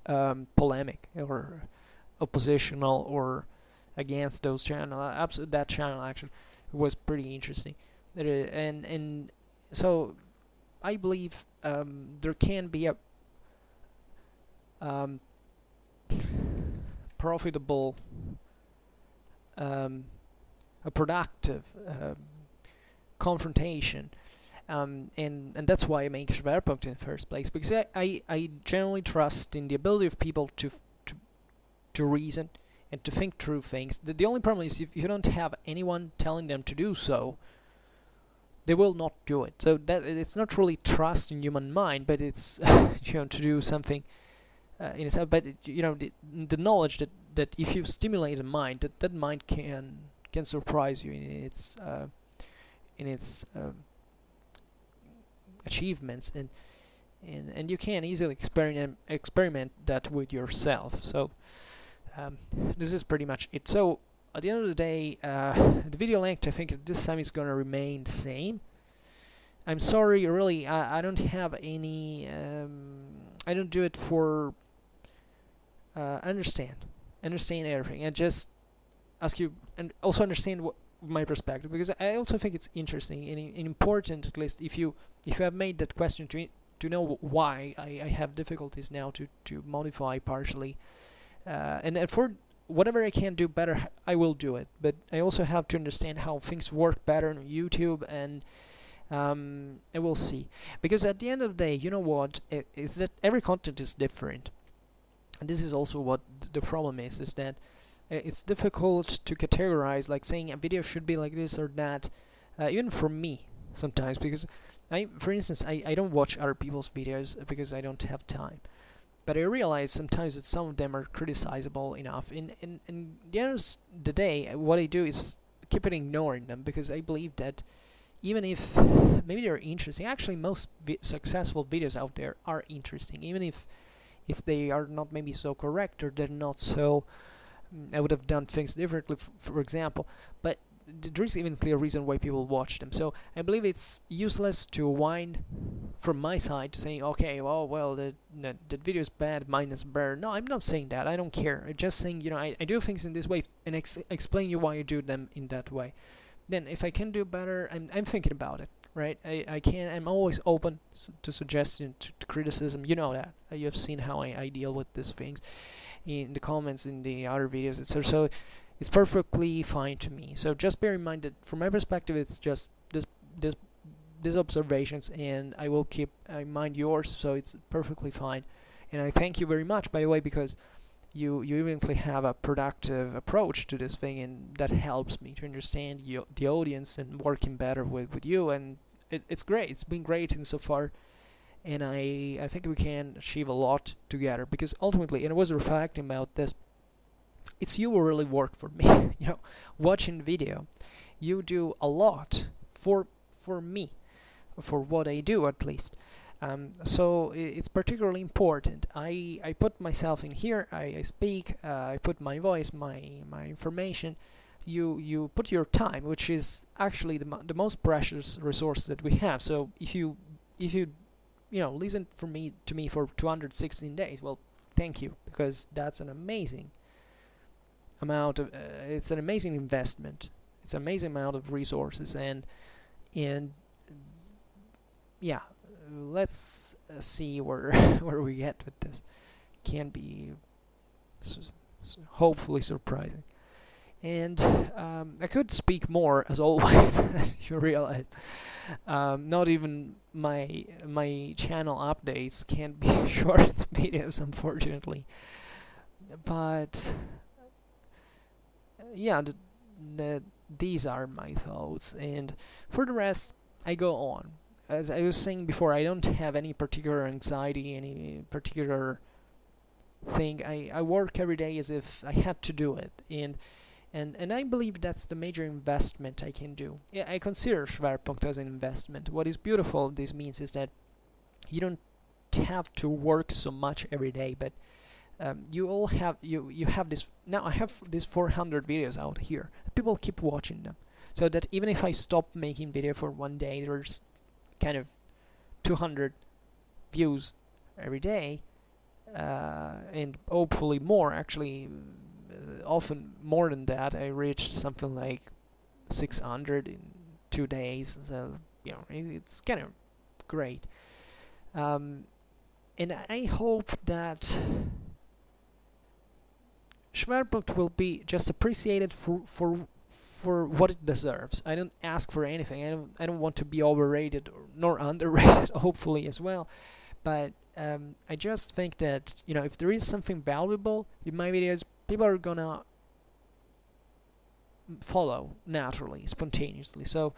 polemic or oppositional or against those channels. That channel actually was pretty interesting, and so I believe there can be a profitable, a productive confrontation, and that's why I make Schwerpunkt in the first place, because I generally trust in the ability of people to reason and to think through things. The only problem is if you don't have anyone telling them to do so, they will not do it. So that it's not really trust in human mind, but it's to do something in itself. But the knowledge that if you stimulate a mind, that mind can surprise you in its achievements, and you can easily experiment that with yourself. So this is pretty much it. So at the end of the day, the video length, I think this time is gonna remain the same. I'm sorry, really, I don't have any I don't do it for understand everything. I just ask you, and also understand what my perspective, because I also think it's interesting and important, at least if you have made that question, to know why I have difficulties now to modify partially, and for whatever I can do better, I will do it. But I also have to understand how things work better on YouTube, and I will see, because at the end of the day, you know what, is that every content is different, and this is also what the problem is that it's difficult to categorize, like saying a video should be like this or that, even for me sometimes, because for instance, I don't watch other people's videos because I don't have time. But I realize sometimes that some of them are criticizable enough. And the end of the day, what I do is keep on ignoring them, because I believe that even if maybe they're interesting, actually most successful videos out there are interesting, even if they are not maybe so correct, or they're not so, I would have done things differently, for example. But there is even clear reason why people watch them. So I believe it's useless to whine from my side, saying, okay, well, that video is bad, mine is better. No, I'm not saying that. I don't care. I'm just saying, I do things in this way, and explain you why I do them in that way. Then if I can do better, I'm thinking about it, right? I'm always open to suggestion, to criticism. You know that. You have seen how I deal with these things in the comments in the other videos, etc. So it's perfectly fine to me. So just bear in mind that from my perspective, it's just these observations, and I will keep in mind yours. So it's perfectly fine, and I thank you very much, by the way, because you eventually have a productive approach to this thing, and that helps me to understand the audience and working better with you, and it's great. It's been great insofar, and I think we can achieve a lot together, because ultimately, and I was reflecting about this, it's you who really work for me. Watching video, you do a lot for me, for what I do, at least. So it's particularly important. I put myself in here, I speak, I put my voice, my information, you put your time, which is actually the most precious resource that we have. So if you listen to me for 216 days, well, thank you, because that's an amazing amount of it's an amazing investment. It's an amazing amount of resources, and yeah, let's see where where we get with this. Can be hopefully surprising. And I could speak more, as always, as you realize. Not even my channel updates can be short videos, unfortunately. But yeah, these are my thoughts, and for the rest, I go on. As I was saying before, I don't have any particular anxiety, any particular thing. I work every day as if I had to do it, and I believe that's the major investment I can do. Yeah, I consider Schwerpunkt as an investment. What is beautiful this means is that you don't have to work so much every day, but you all have you have this. Now I have these 400 videos out here. People keep watching them, so that even if I stop making video for one day, there's kind of 200 views every day, and hopefully more. Actually, often more than that. I reached something like 600 in 2 days, so it's kind of great. And I hope that Schwerpunkt will be just appreciated for what it deserves. I don't ask for anything. I don't want to be overrated nor underrated, hopefully as well. But I just think that if there is something valuable in my videos, people are gonna follow naturally, spontaneously. So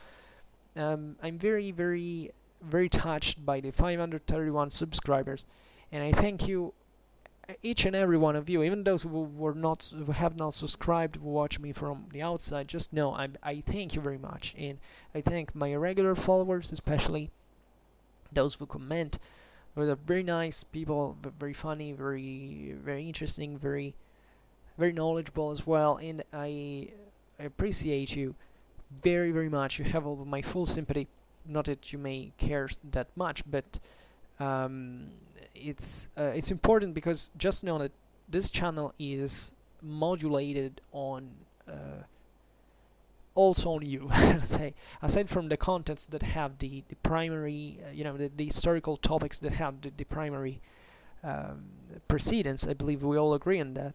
I'm very, very, very touched by the 531 subscribers, and I thank you, each and every one of you, even those who have not subscribed, who watch me from the outside. Just know I thank you very much, and I thank my regular followers, especially those who comment. They're very nice people, very funny, very, very interesting, very, very knowledgeable as well, and I appreciate you very, very much. You have all my full sympathy. Not that you may care that much, but it's important, because just know that this channel is modulated on also on you. Let's say, aside from the contents that have the primary, the historical topics that have the primary precedence. I believe we all agree on that.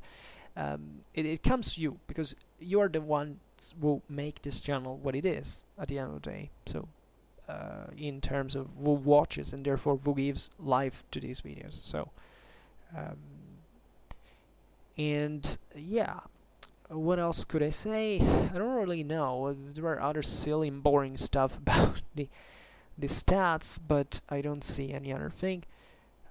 It comes to you, because you are the ones who make this channel what it is at the end of the day. So in terms of who watches, and therefore who gives life to these videos. So and yeah, what else could I say? I don't really know. There are other silly and boring stuff about the stats, but I don't see any other thing.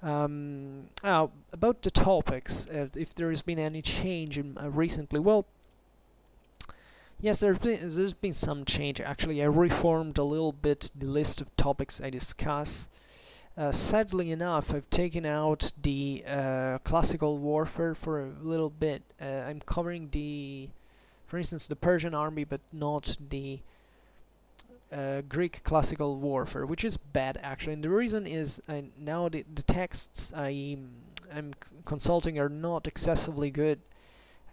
About the topics, if there has been any change in, recently, well, yes, there's been some change. Actually, I reformed a little bit the list of topics I discuss. Sadly enough, I've taken out the classical warfare for a little bit. I'm covering for instance, the Persian army, but not the Greek classical warfare, which is bad actually. And the reason is now the texts I'm consulting are not excessively good.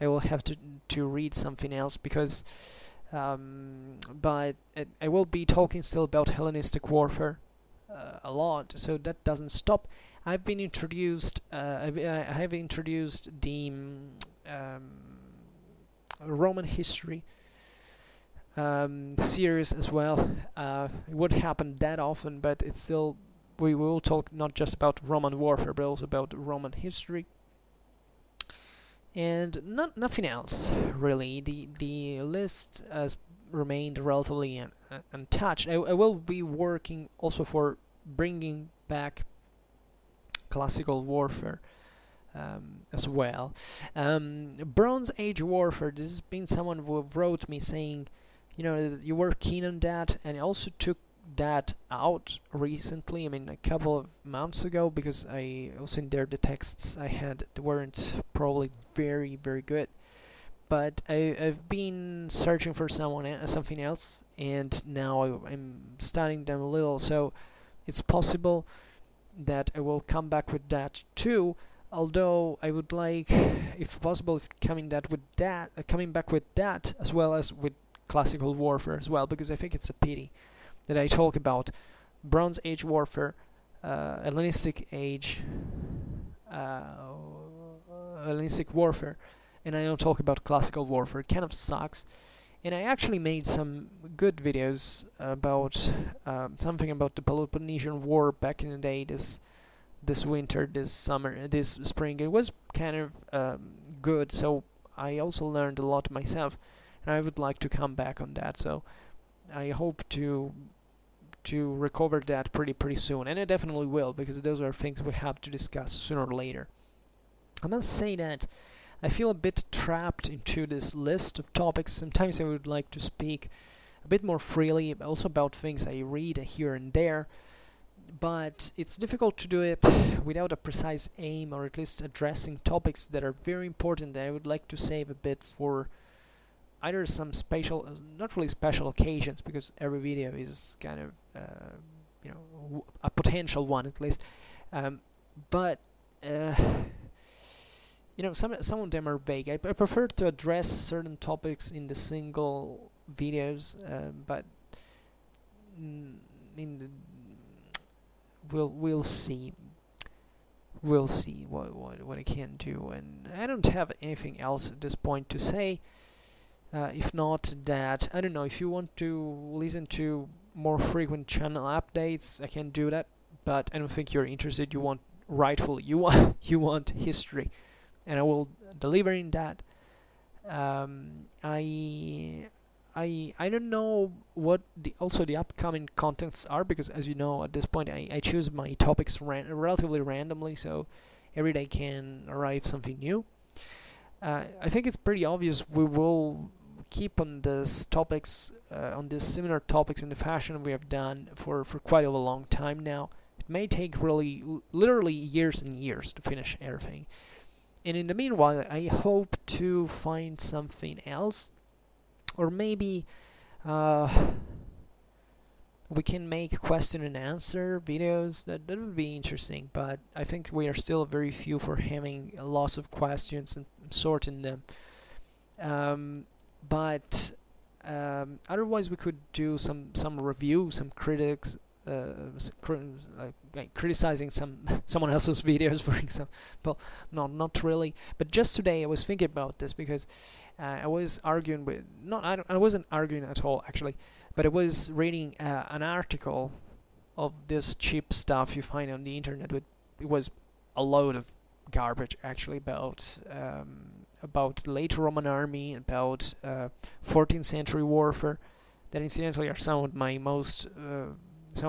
I will have to read something else, because but I will be talking still about Hellenistic warfare a lot, so that doesn't stop. I've been introduced. I have introduced the Roman history series as well. It wouldn't happen that often, but it's still, we will talk not just about Roman warfare, but also about Roman history. And nothing else really. The list has remained relatively untouched. I will be working also for bringing back classical warfare as well. Bronze Age warfare. This has been someone who wrote me saying, you were keen on that, and I also took that out recently. I mean, a couple of months ago, because I also in there the texts I had weren't probably very, very good. but I've been searching for something else, and now I'm studying them a little, so it's possible that I will come back with that too. Although I would like, if possible, if coming back with that as well as with classical warfare as well, because I think it's a pity that I talk about Bronze Age warfare, Hellenistic age, Hellenistic warfare, and I don't talk about classical warfare. It kind of sucks. And I actually made some good videos about something about the Peloponnesian War back in the day, this winter, this summer, this spring. It was kind of good, so I also learned a lot myself, and I would like to come back on that. So I hope to recover that pretty soon, and I definitely will, because those are things we have to discuss sooner or later. I must say that I feel a bit trapped into this list of topics. Sometimes I would like to speak a bit more freely, also about things I read here and there, but it's difficult to do it without a precise aim, or at least addressing topics that are very important that I would like to save a bit for either some special, not really special occasions, because every video is kind of, a potential one at least, but some of them are vague. I prefer to address certain topics in the single videos, but we'll see. We'll see what I can do, and I don't have anything else at this point to say. If not that, I don't know, if you want to listen to more frequent channel updates, I can do that, but I don't think you're interested. You want you want history, and I will deliver in that. I don't know what the upcoming contents are, because as you know, at this point I choose my topics relatively randomly, so every day can arrive something new. I think it's pretty obvious we will keep on these topics, on these similar topics in the fashion we have done for quite a long time now. It may take literally years and years to finish everything. And in the meanwhile, I hope to find something else, or maybe we can make question and answer videos. That would be interesting, but I think we are still very few for having lots of questions and sorting them. But otherwise we could do some review, some critics, like criticizing someone else's videos, for example. No, not really. But just today I was thinking about this, because I was arguing with I wasn't arguing at all actually, but I was reading an article of this cheap stuff you find on the internet. It was a load of garbage actually, about the late Roman army, about 14th century warfare, that incidentally are some of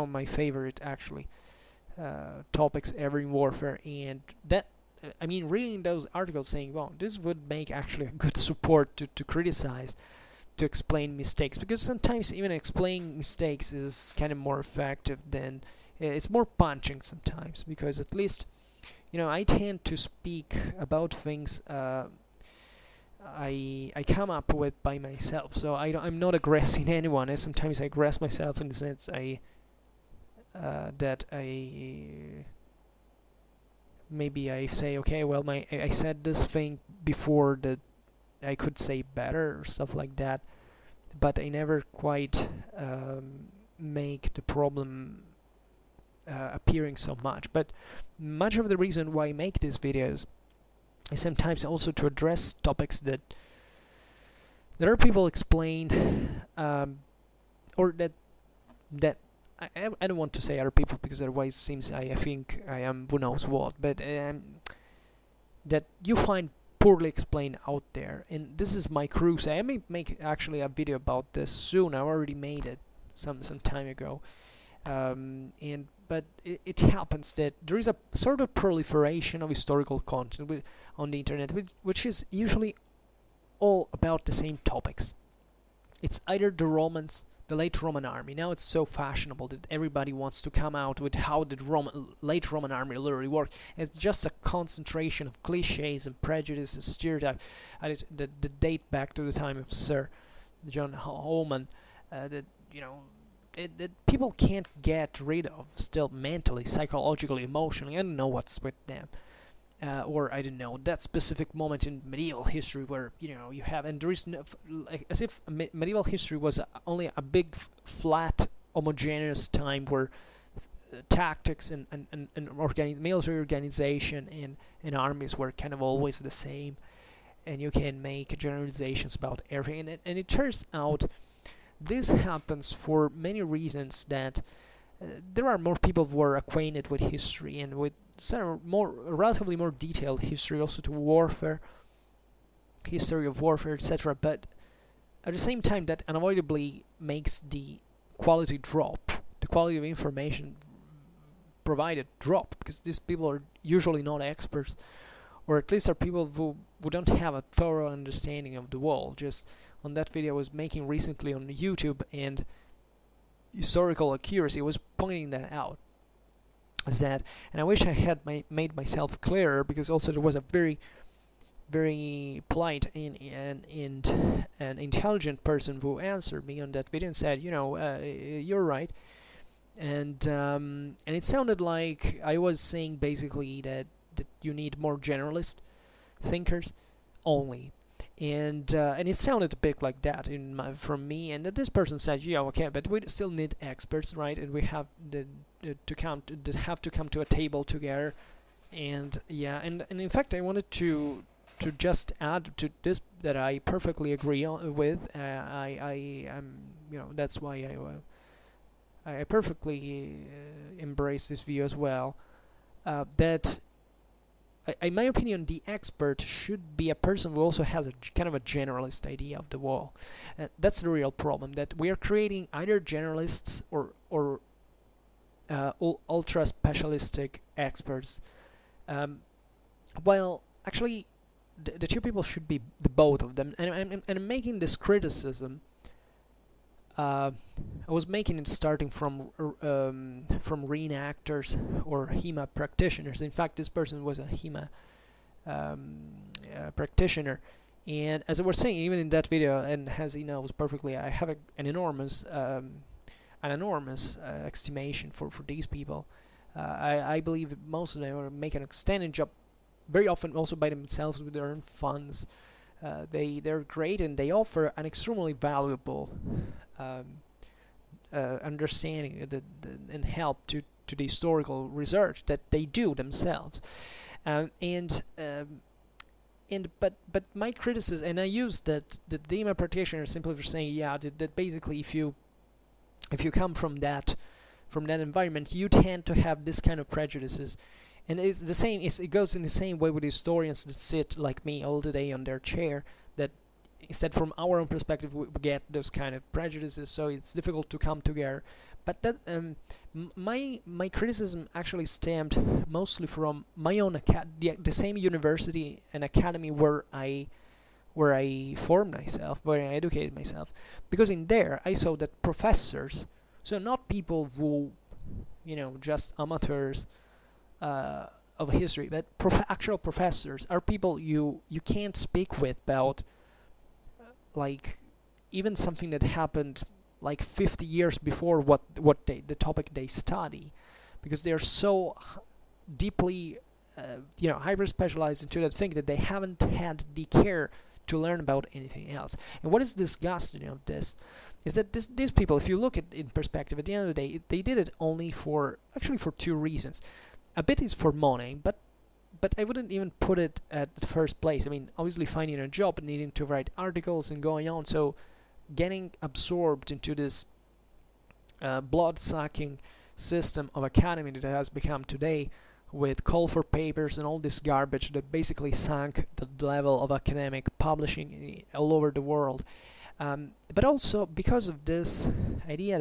my favorite actually topics ever in warfare. And that, I mean, reading those articles saying, well, this would make actually a good support to criticize, to explain mistakes, because sometimes even explaining mistakes is kind of more effective than, it's more punching sometimes, because at least, I tend to speak about things I come up with by myself, so I'm not aggressing anyone. Sometimes I aggress myself in the sense that maybe I say, okay, well, I said this thing before that I could say better, or stuff like that, but I never quite make the problem appearing so much. But much of the reason why I make these videos is sometimes also to address topics that other people explain, or that I don't want to say other people, because otherwise it seems I think I am who knows what, but that you find poorly explained out there. And this is my cruise. I may make actually a video about this soon. I already made it some time ago, but it happens that there is a sort of proliferation of historical content on the internet, which is usually all about the same topics. It's either the Romans, the late Roman army. Now it's so fashionable that everybody wants to come out with how the late Roman army literally worked. It's just a concentration of cliches and prejudices, stereotypes that date back to the time of Sir John Holman. That that people can't get rid of still mentally, psychologically, emotionally. I don't know what's with them. Or I don't know, that specific moment in medieval history where you have, and there is no, like, as if medieval history was only a big flat homogeneous time where tactics and military organization and armies were kind of always the same, and you can make generalizations about everything, and it turns out this happens for many reasons. That there are more people who are acquainted with history and with relatively more detailed history, also to warfare, history of warfare, etc. But at the same time, that unavoidably makes the quality drop, the quality of information provided drop, because these people are usually not experts, or at least are people who don't have a thorough understanding of the world. Just on that video I was making recently on YouTube, and historical accuracy was pointing that out. And I wish I had made myself clearer, because also there was a very, very polite and intelligent person who answered me on that video and said, you're right, and it sounded like I was saying basically that you need more generalist thinkers only. And it sounded a bit like that from me, and that this person said, yeah, okay, but we still need experts, right? And we have to come to a table together. And yeah, and in fact, I wanted to just add to this that I perfectly agree with. That's why I perfectly embrace this view as well. That, in my opinion, the expert should be a person who also has a kind of a generalist idea of the world. That's the real problem, that we are creating either generalists or ultra specialistic experts. Well, actually, the two people should be the both of them. And I'm making this criticism. I was making it starting from reenactors or HEMA practitioners. In fact, this person was a HEMA practitioner, and as I was saying, even in that video, and as he knows perfectly, I have an enormous estimation for these people. I believe that most of them are making an outstanding job, very often also by themselves with their own funds. They're great, and they offer an extremely valuable understanding and help to the historical research that they do themselves. But my criticism, and I use that the DEMA practitioner simply for saying, yeah, that basically if you come from that environment, you tend to have this kind of prejudices. And it's the same. It goes in the same way with historians that sit like me all the day on their chair. That instead, from our own perspective, we get those kind of prejudices. So it's difficult to come together. But that my criticism actually stemmed mostly from my own the same university and academy where I formed myself, where I educated myself. Because in there, I saw that professors, so not people who, just amateurs of history, but actual professors are people you can't speak with about like even something that happened like 50 years before the topic they study, because they are so deeply hyper specialized into that thing that they haven't had the care to learn about anything else. And what is disgusting of this is that these people, if you look at it in perspective, at the end of the day, they did it only for two reasons. A bit is for money, but I wouldn't even put it at the first place. I mean, obviously finding a job and needing to write articles and going on, so getting absorbed into this blood-sucking system of academy that has become today, with call for papers and all this garbage that basically sank the level of academic publishing all over the world. But also because of this idea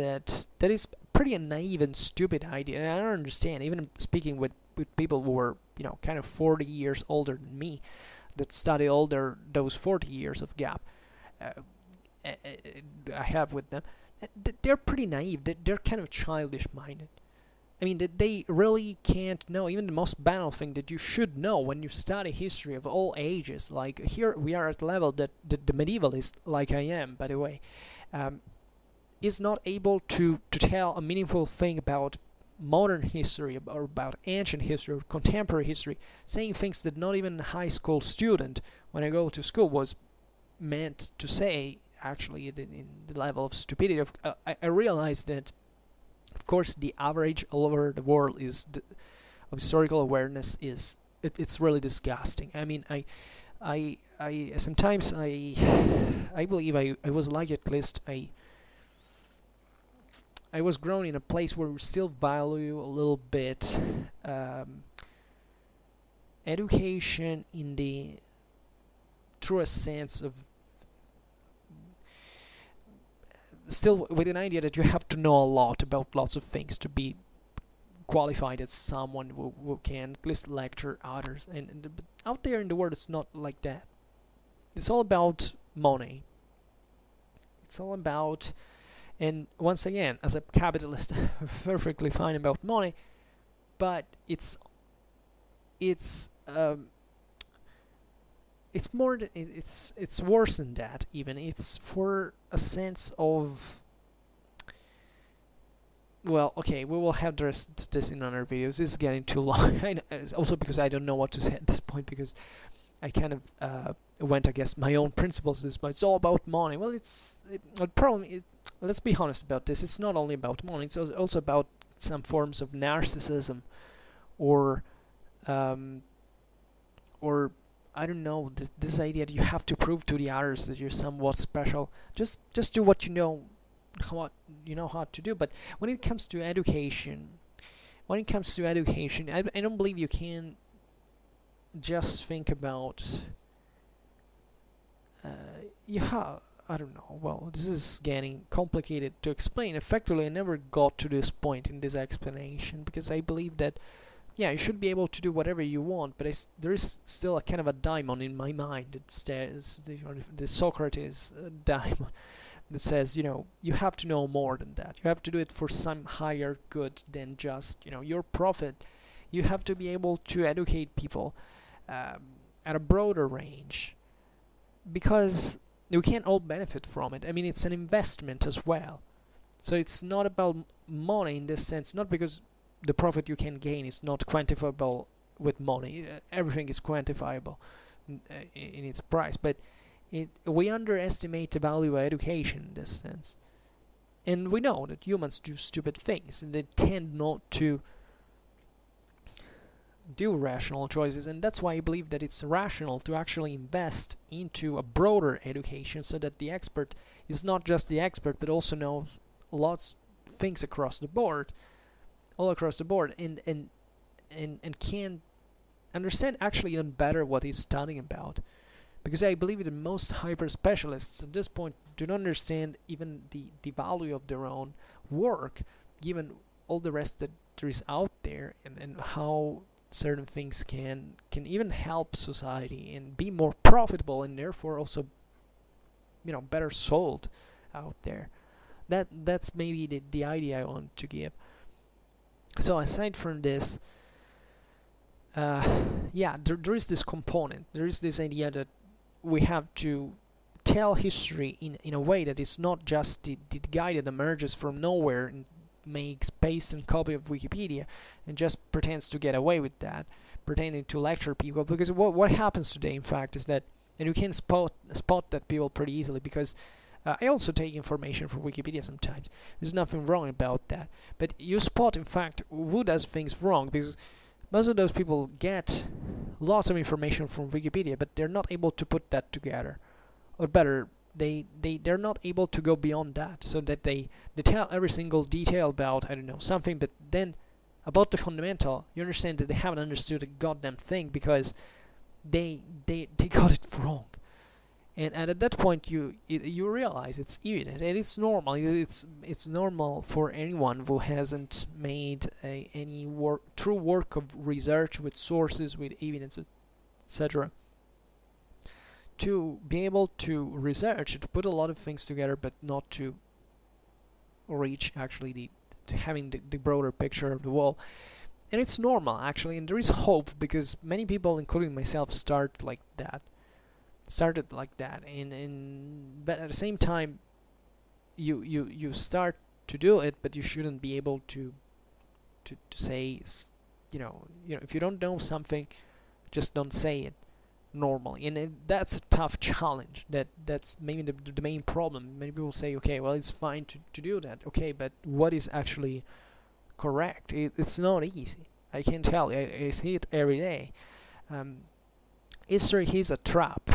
that is pretty naive and stupid idea, and I don't understand, even speaking with people who were kind of 40 years older than me, that studied all those 40 years of gap I have with them, they're pretty naive. They're kind of childish minded. I mean, they really can't know even the most banal thing that you should know when you study history of all ages. Like, here we are at the level that the medievalist, like I am, by the way, is not able to tell a meaningful thing about modern history or about ancient history or contemporary history, saying things that not even a high school student, when I go to school, was meant to say. Actually, in the level of stupidity, I realized that, of course, the average all over the world of historical awareness is it's really disgusting. I mean, I sometimes I believe I was like, at least I was grown in a place where we still value a little bit education in the truest sense of, still with an idea that you have to know a lot about lots of things to be qualified as someone who can at least lecture others. And out there in the world, it's not like that. It's all about money. It's all about, and once again, as a capitalist, I'm perfectly fine about money, but it's more it's worse than that. Even it's for a sense of, well, okay, we will have this in other videos. This is getting too long. Also because I don't know what to say at this point, because I kind of went against my own principles. But it's all about money. Well, the problem is, let's be honest about this, it's not only about money, it's also about some forms of narcissism, or I don't know, this idea that you have to prove to the others that you're somewhat special. Just do what you know how to do. But when it comes to education, I don't believe you can just think about I don't know. Well, this is getting complicated to explain. Effectively, I never got to this point in this explanation, because I believe that, yeah, you should be able to do whatever you want, but there is still a kind of a diamond in my mind that says, the Socrates diamond, that says, you have to know more than that. You have to do it for some higher good than just, your profit. You have to be able to educate people at a broader range, because we can't all benefit from it. I mean, it's an investment as well. So it's not about money in this sense, not because the profit you can gain is not quantifiable with money. Everything is quantifiable in its price, but we underestimate the value of education in this sense. And we know that humans do stupid things, and they tend not to do rational choices, and that's why I believe that it's rational to actually invest into a broader education, so that the expert is not just the expert, but also knows lots of things across the board, all across the board, and can understand actually even better what he's studying about. Because I believe that most hyper specialists at this point do not understand even the value of their own work, given all the rest that there is out there, and how certain things can even help society and be more profitable, and therefore also better sold out there. That's maybe the idea I want to give. So aside from this, yeah, there is this component. There is this idea that we have to tell history in a way that is not just the guy that emerges from nowhere and makes paste and copy of Wikipedia and just pretends to get away with that, pretending to lecture people. Because what happens today, in fact, is that, and you can spot that people pretty easily, because I also take information from Wikipedia sometimes. There's nothing wrong about that. But you spot, in fact, who does things wrong, because most of those people get lots of information from Wikipedia, but they're not able to put that together. Or better, they're not able to go beyond that, so that they tell every single detail about, I don't know, something, but then about the fundamental, you understand that they haven't understood a goddamn thing, because they got it wrong. And at that point, you realize it's evident, and it's normal. It's normal for anyone who hasn't made any true work of research with sources, with evidence, etc., to be able to research, to put a lot of things together, but not to reach actually to having the broader picture of the wall. And it's normal actually, and there is hope, because many people, including myself, started like that, and but at the same time, you start to do it, but you shouldn't be able to say, if you don't know something, just don't say it normally. And that's a tough challenge. That's maybe the main problem. Many people say, okay, well, it's fine to do that, okay, but what is actually correct? It's not easy. I can tell you, I see it every day. History is a trap.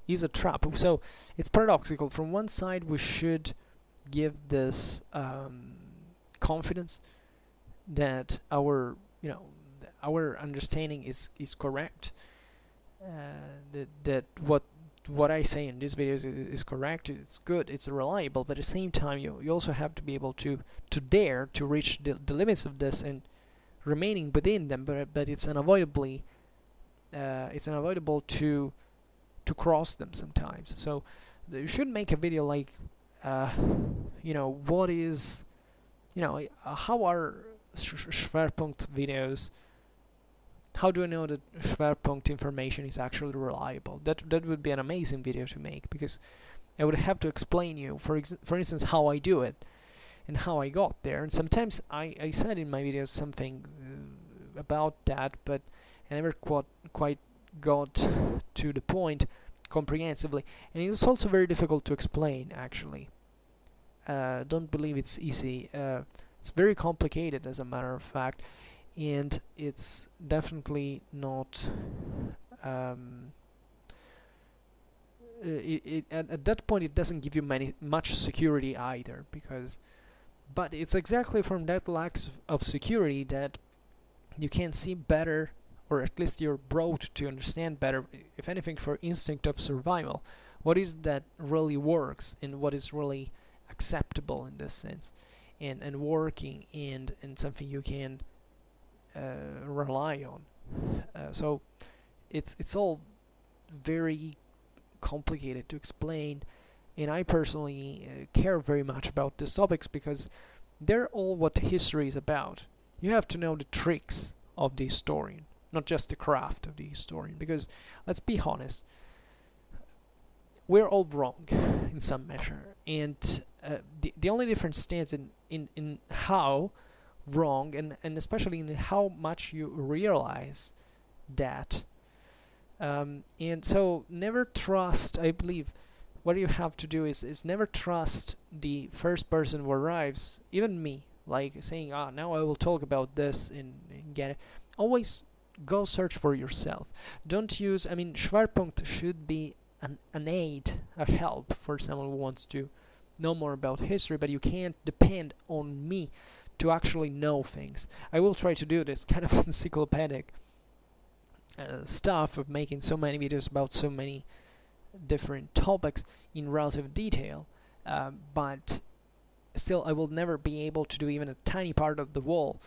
So it's paradoxical. From one side, we should give this confidence that our understanding is correct, that what I say in these videos is correct, it's good, it's reliable. But at the same time, you also have to be able to dare to reach the limits of this and remaining within them. But it's unavoidable to cross them sometimes. So you should make a video like what is, how are Schwerpunkt videos, how do I know that Schwerpunkt information is actually reliable? That would be an amazing video to make, because I would have to explain you, for instance, how I do it and how I got there. And sometimes I said in my videos something about that, but I never quite got to the point comprehensively. And it's also very difficult to explain, actually. Don't believe it's easy. It's very complicated, as a matter of fact, and it's definitely not at that point it doesn't give you much security either, but it's exactly from that lack of security that you can see better, or at least you're brought to understand better, if anything, for instinct of survival, what is that really works and what is really acceptable in this sense, and working, and something you can rely on. So it's all very complicated to explain, and I personally care very much about these topics, because they're all what history is about. You have to know the tricks of the historian, not just the craft of the historian, because let's be honest, we're all wrong in some measure, and the only difference stands in how wrong, and especially in how much you realize that. And so never trust, I believe what you have to do is never trust the first person who arrives, even me, like saying, now I will talk about this and get it. Always go search for yourself. Don't use, Schwerpunkt should be an aid, a help for someone who wants to know more about history, but you can't depend on me to actually know things. I will try to do this kind of encyclopedic stuff of making so many videos about so many different topics in relative detail, but still I will never be able to do even a tiny part of the wall,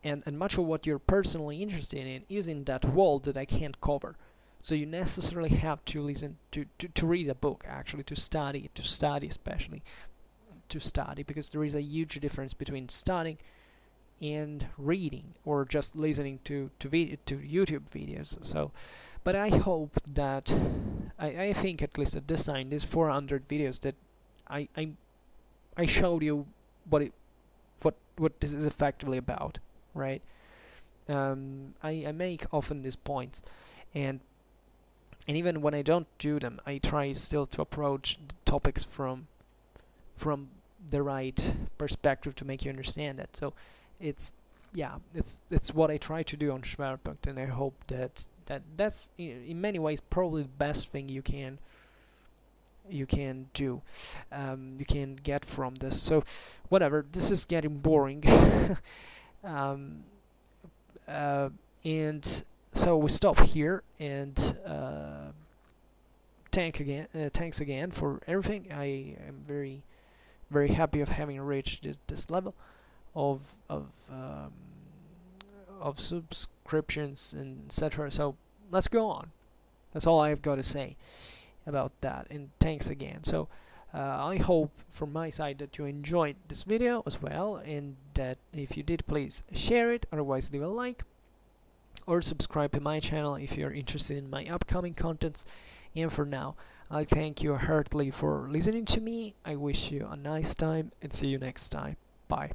and much of what you're personally interested in is in that wall that I can't cover. So you necessarily have to listen to read a book, actually, to study especially to study, because there is a huge difference between studying and reading, or just listening to YouTube videos. So, but I hope that I think at least at this time, these 400 videos, that I showed you what this is effectively about, right? I make often these points, and even when I don't do them, I try still to approach the topics from the right perspective to make you understand it. So it's what I try to do on Schwerpunkt, and I hope that's in many ways probably the best thing you can do, you can get from this. So whatever, this is getting boring. And so we stop here, and thanks again for everything. I am very, very happy of having reached this level of subscriptions and etc. So let's go on. That's all I've got to say about that, and thanks again. So I hope from my side that you enjoyed this video as well, and that if you did, please share it, otherwise leave a like or subscribe to my channel if you're interested in my upcoming contents. And for now, I thank you heartily for listening to me. I wish you a nice time and see you next time. Bye.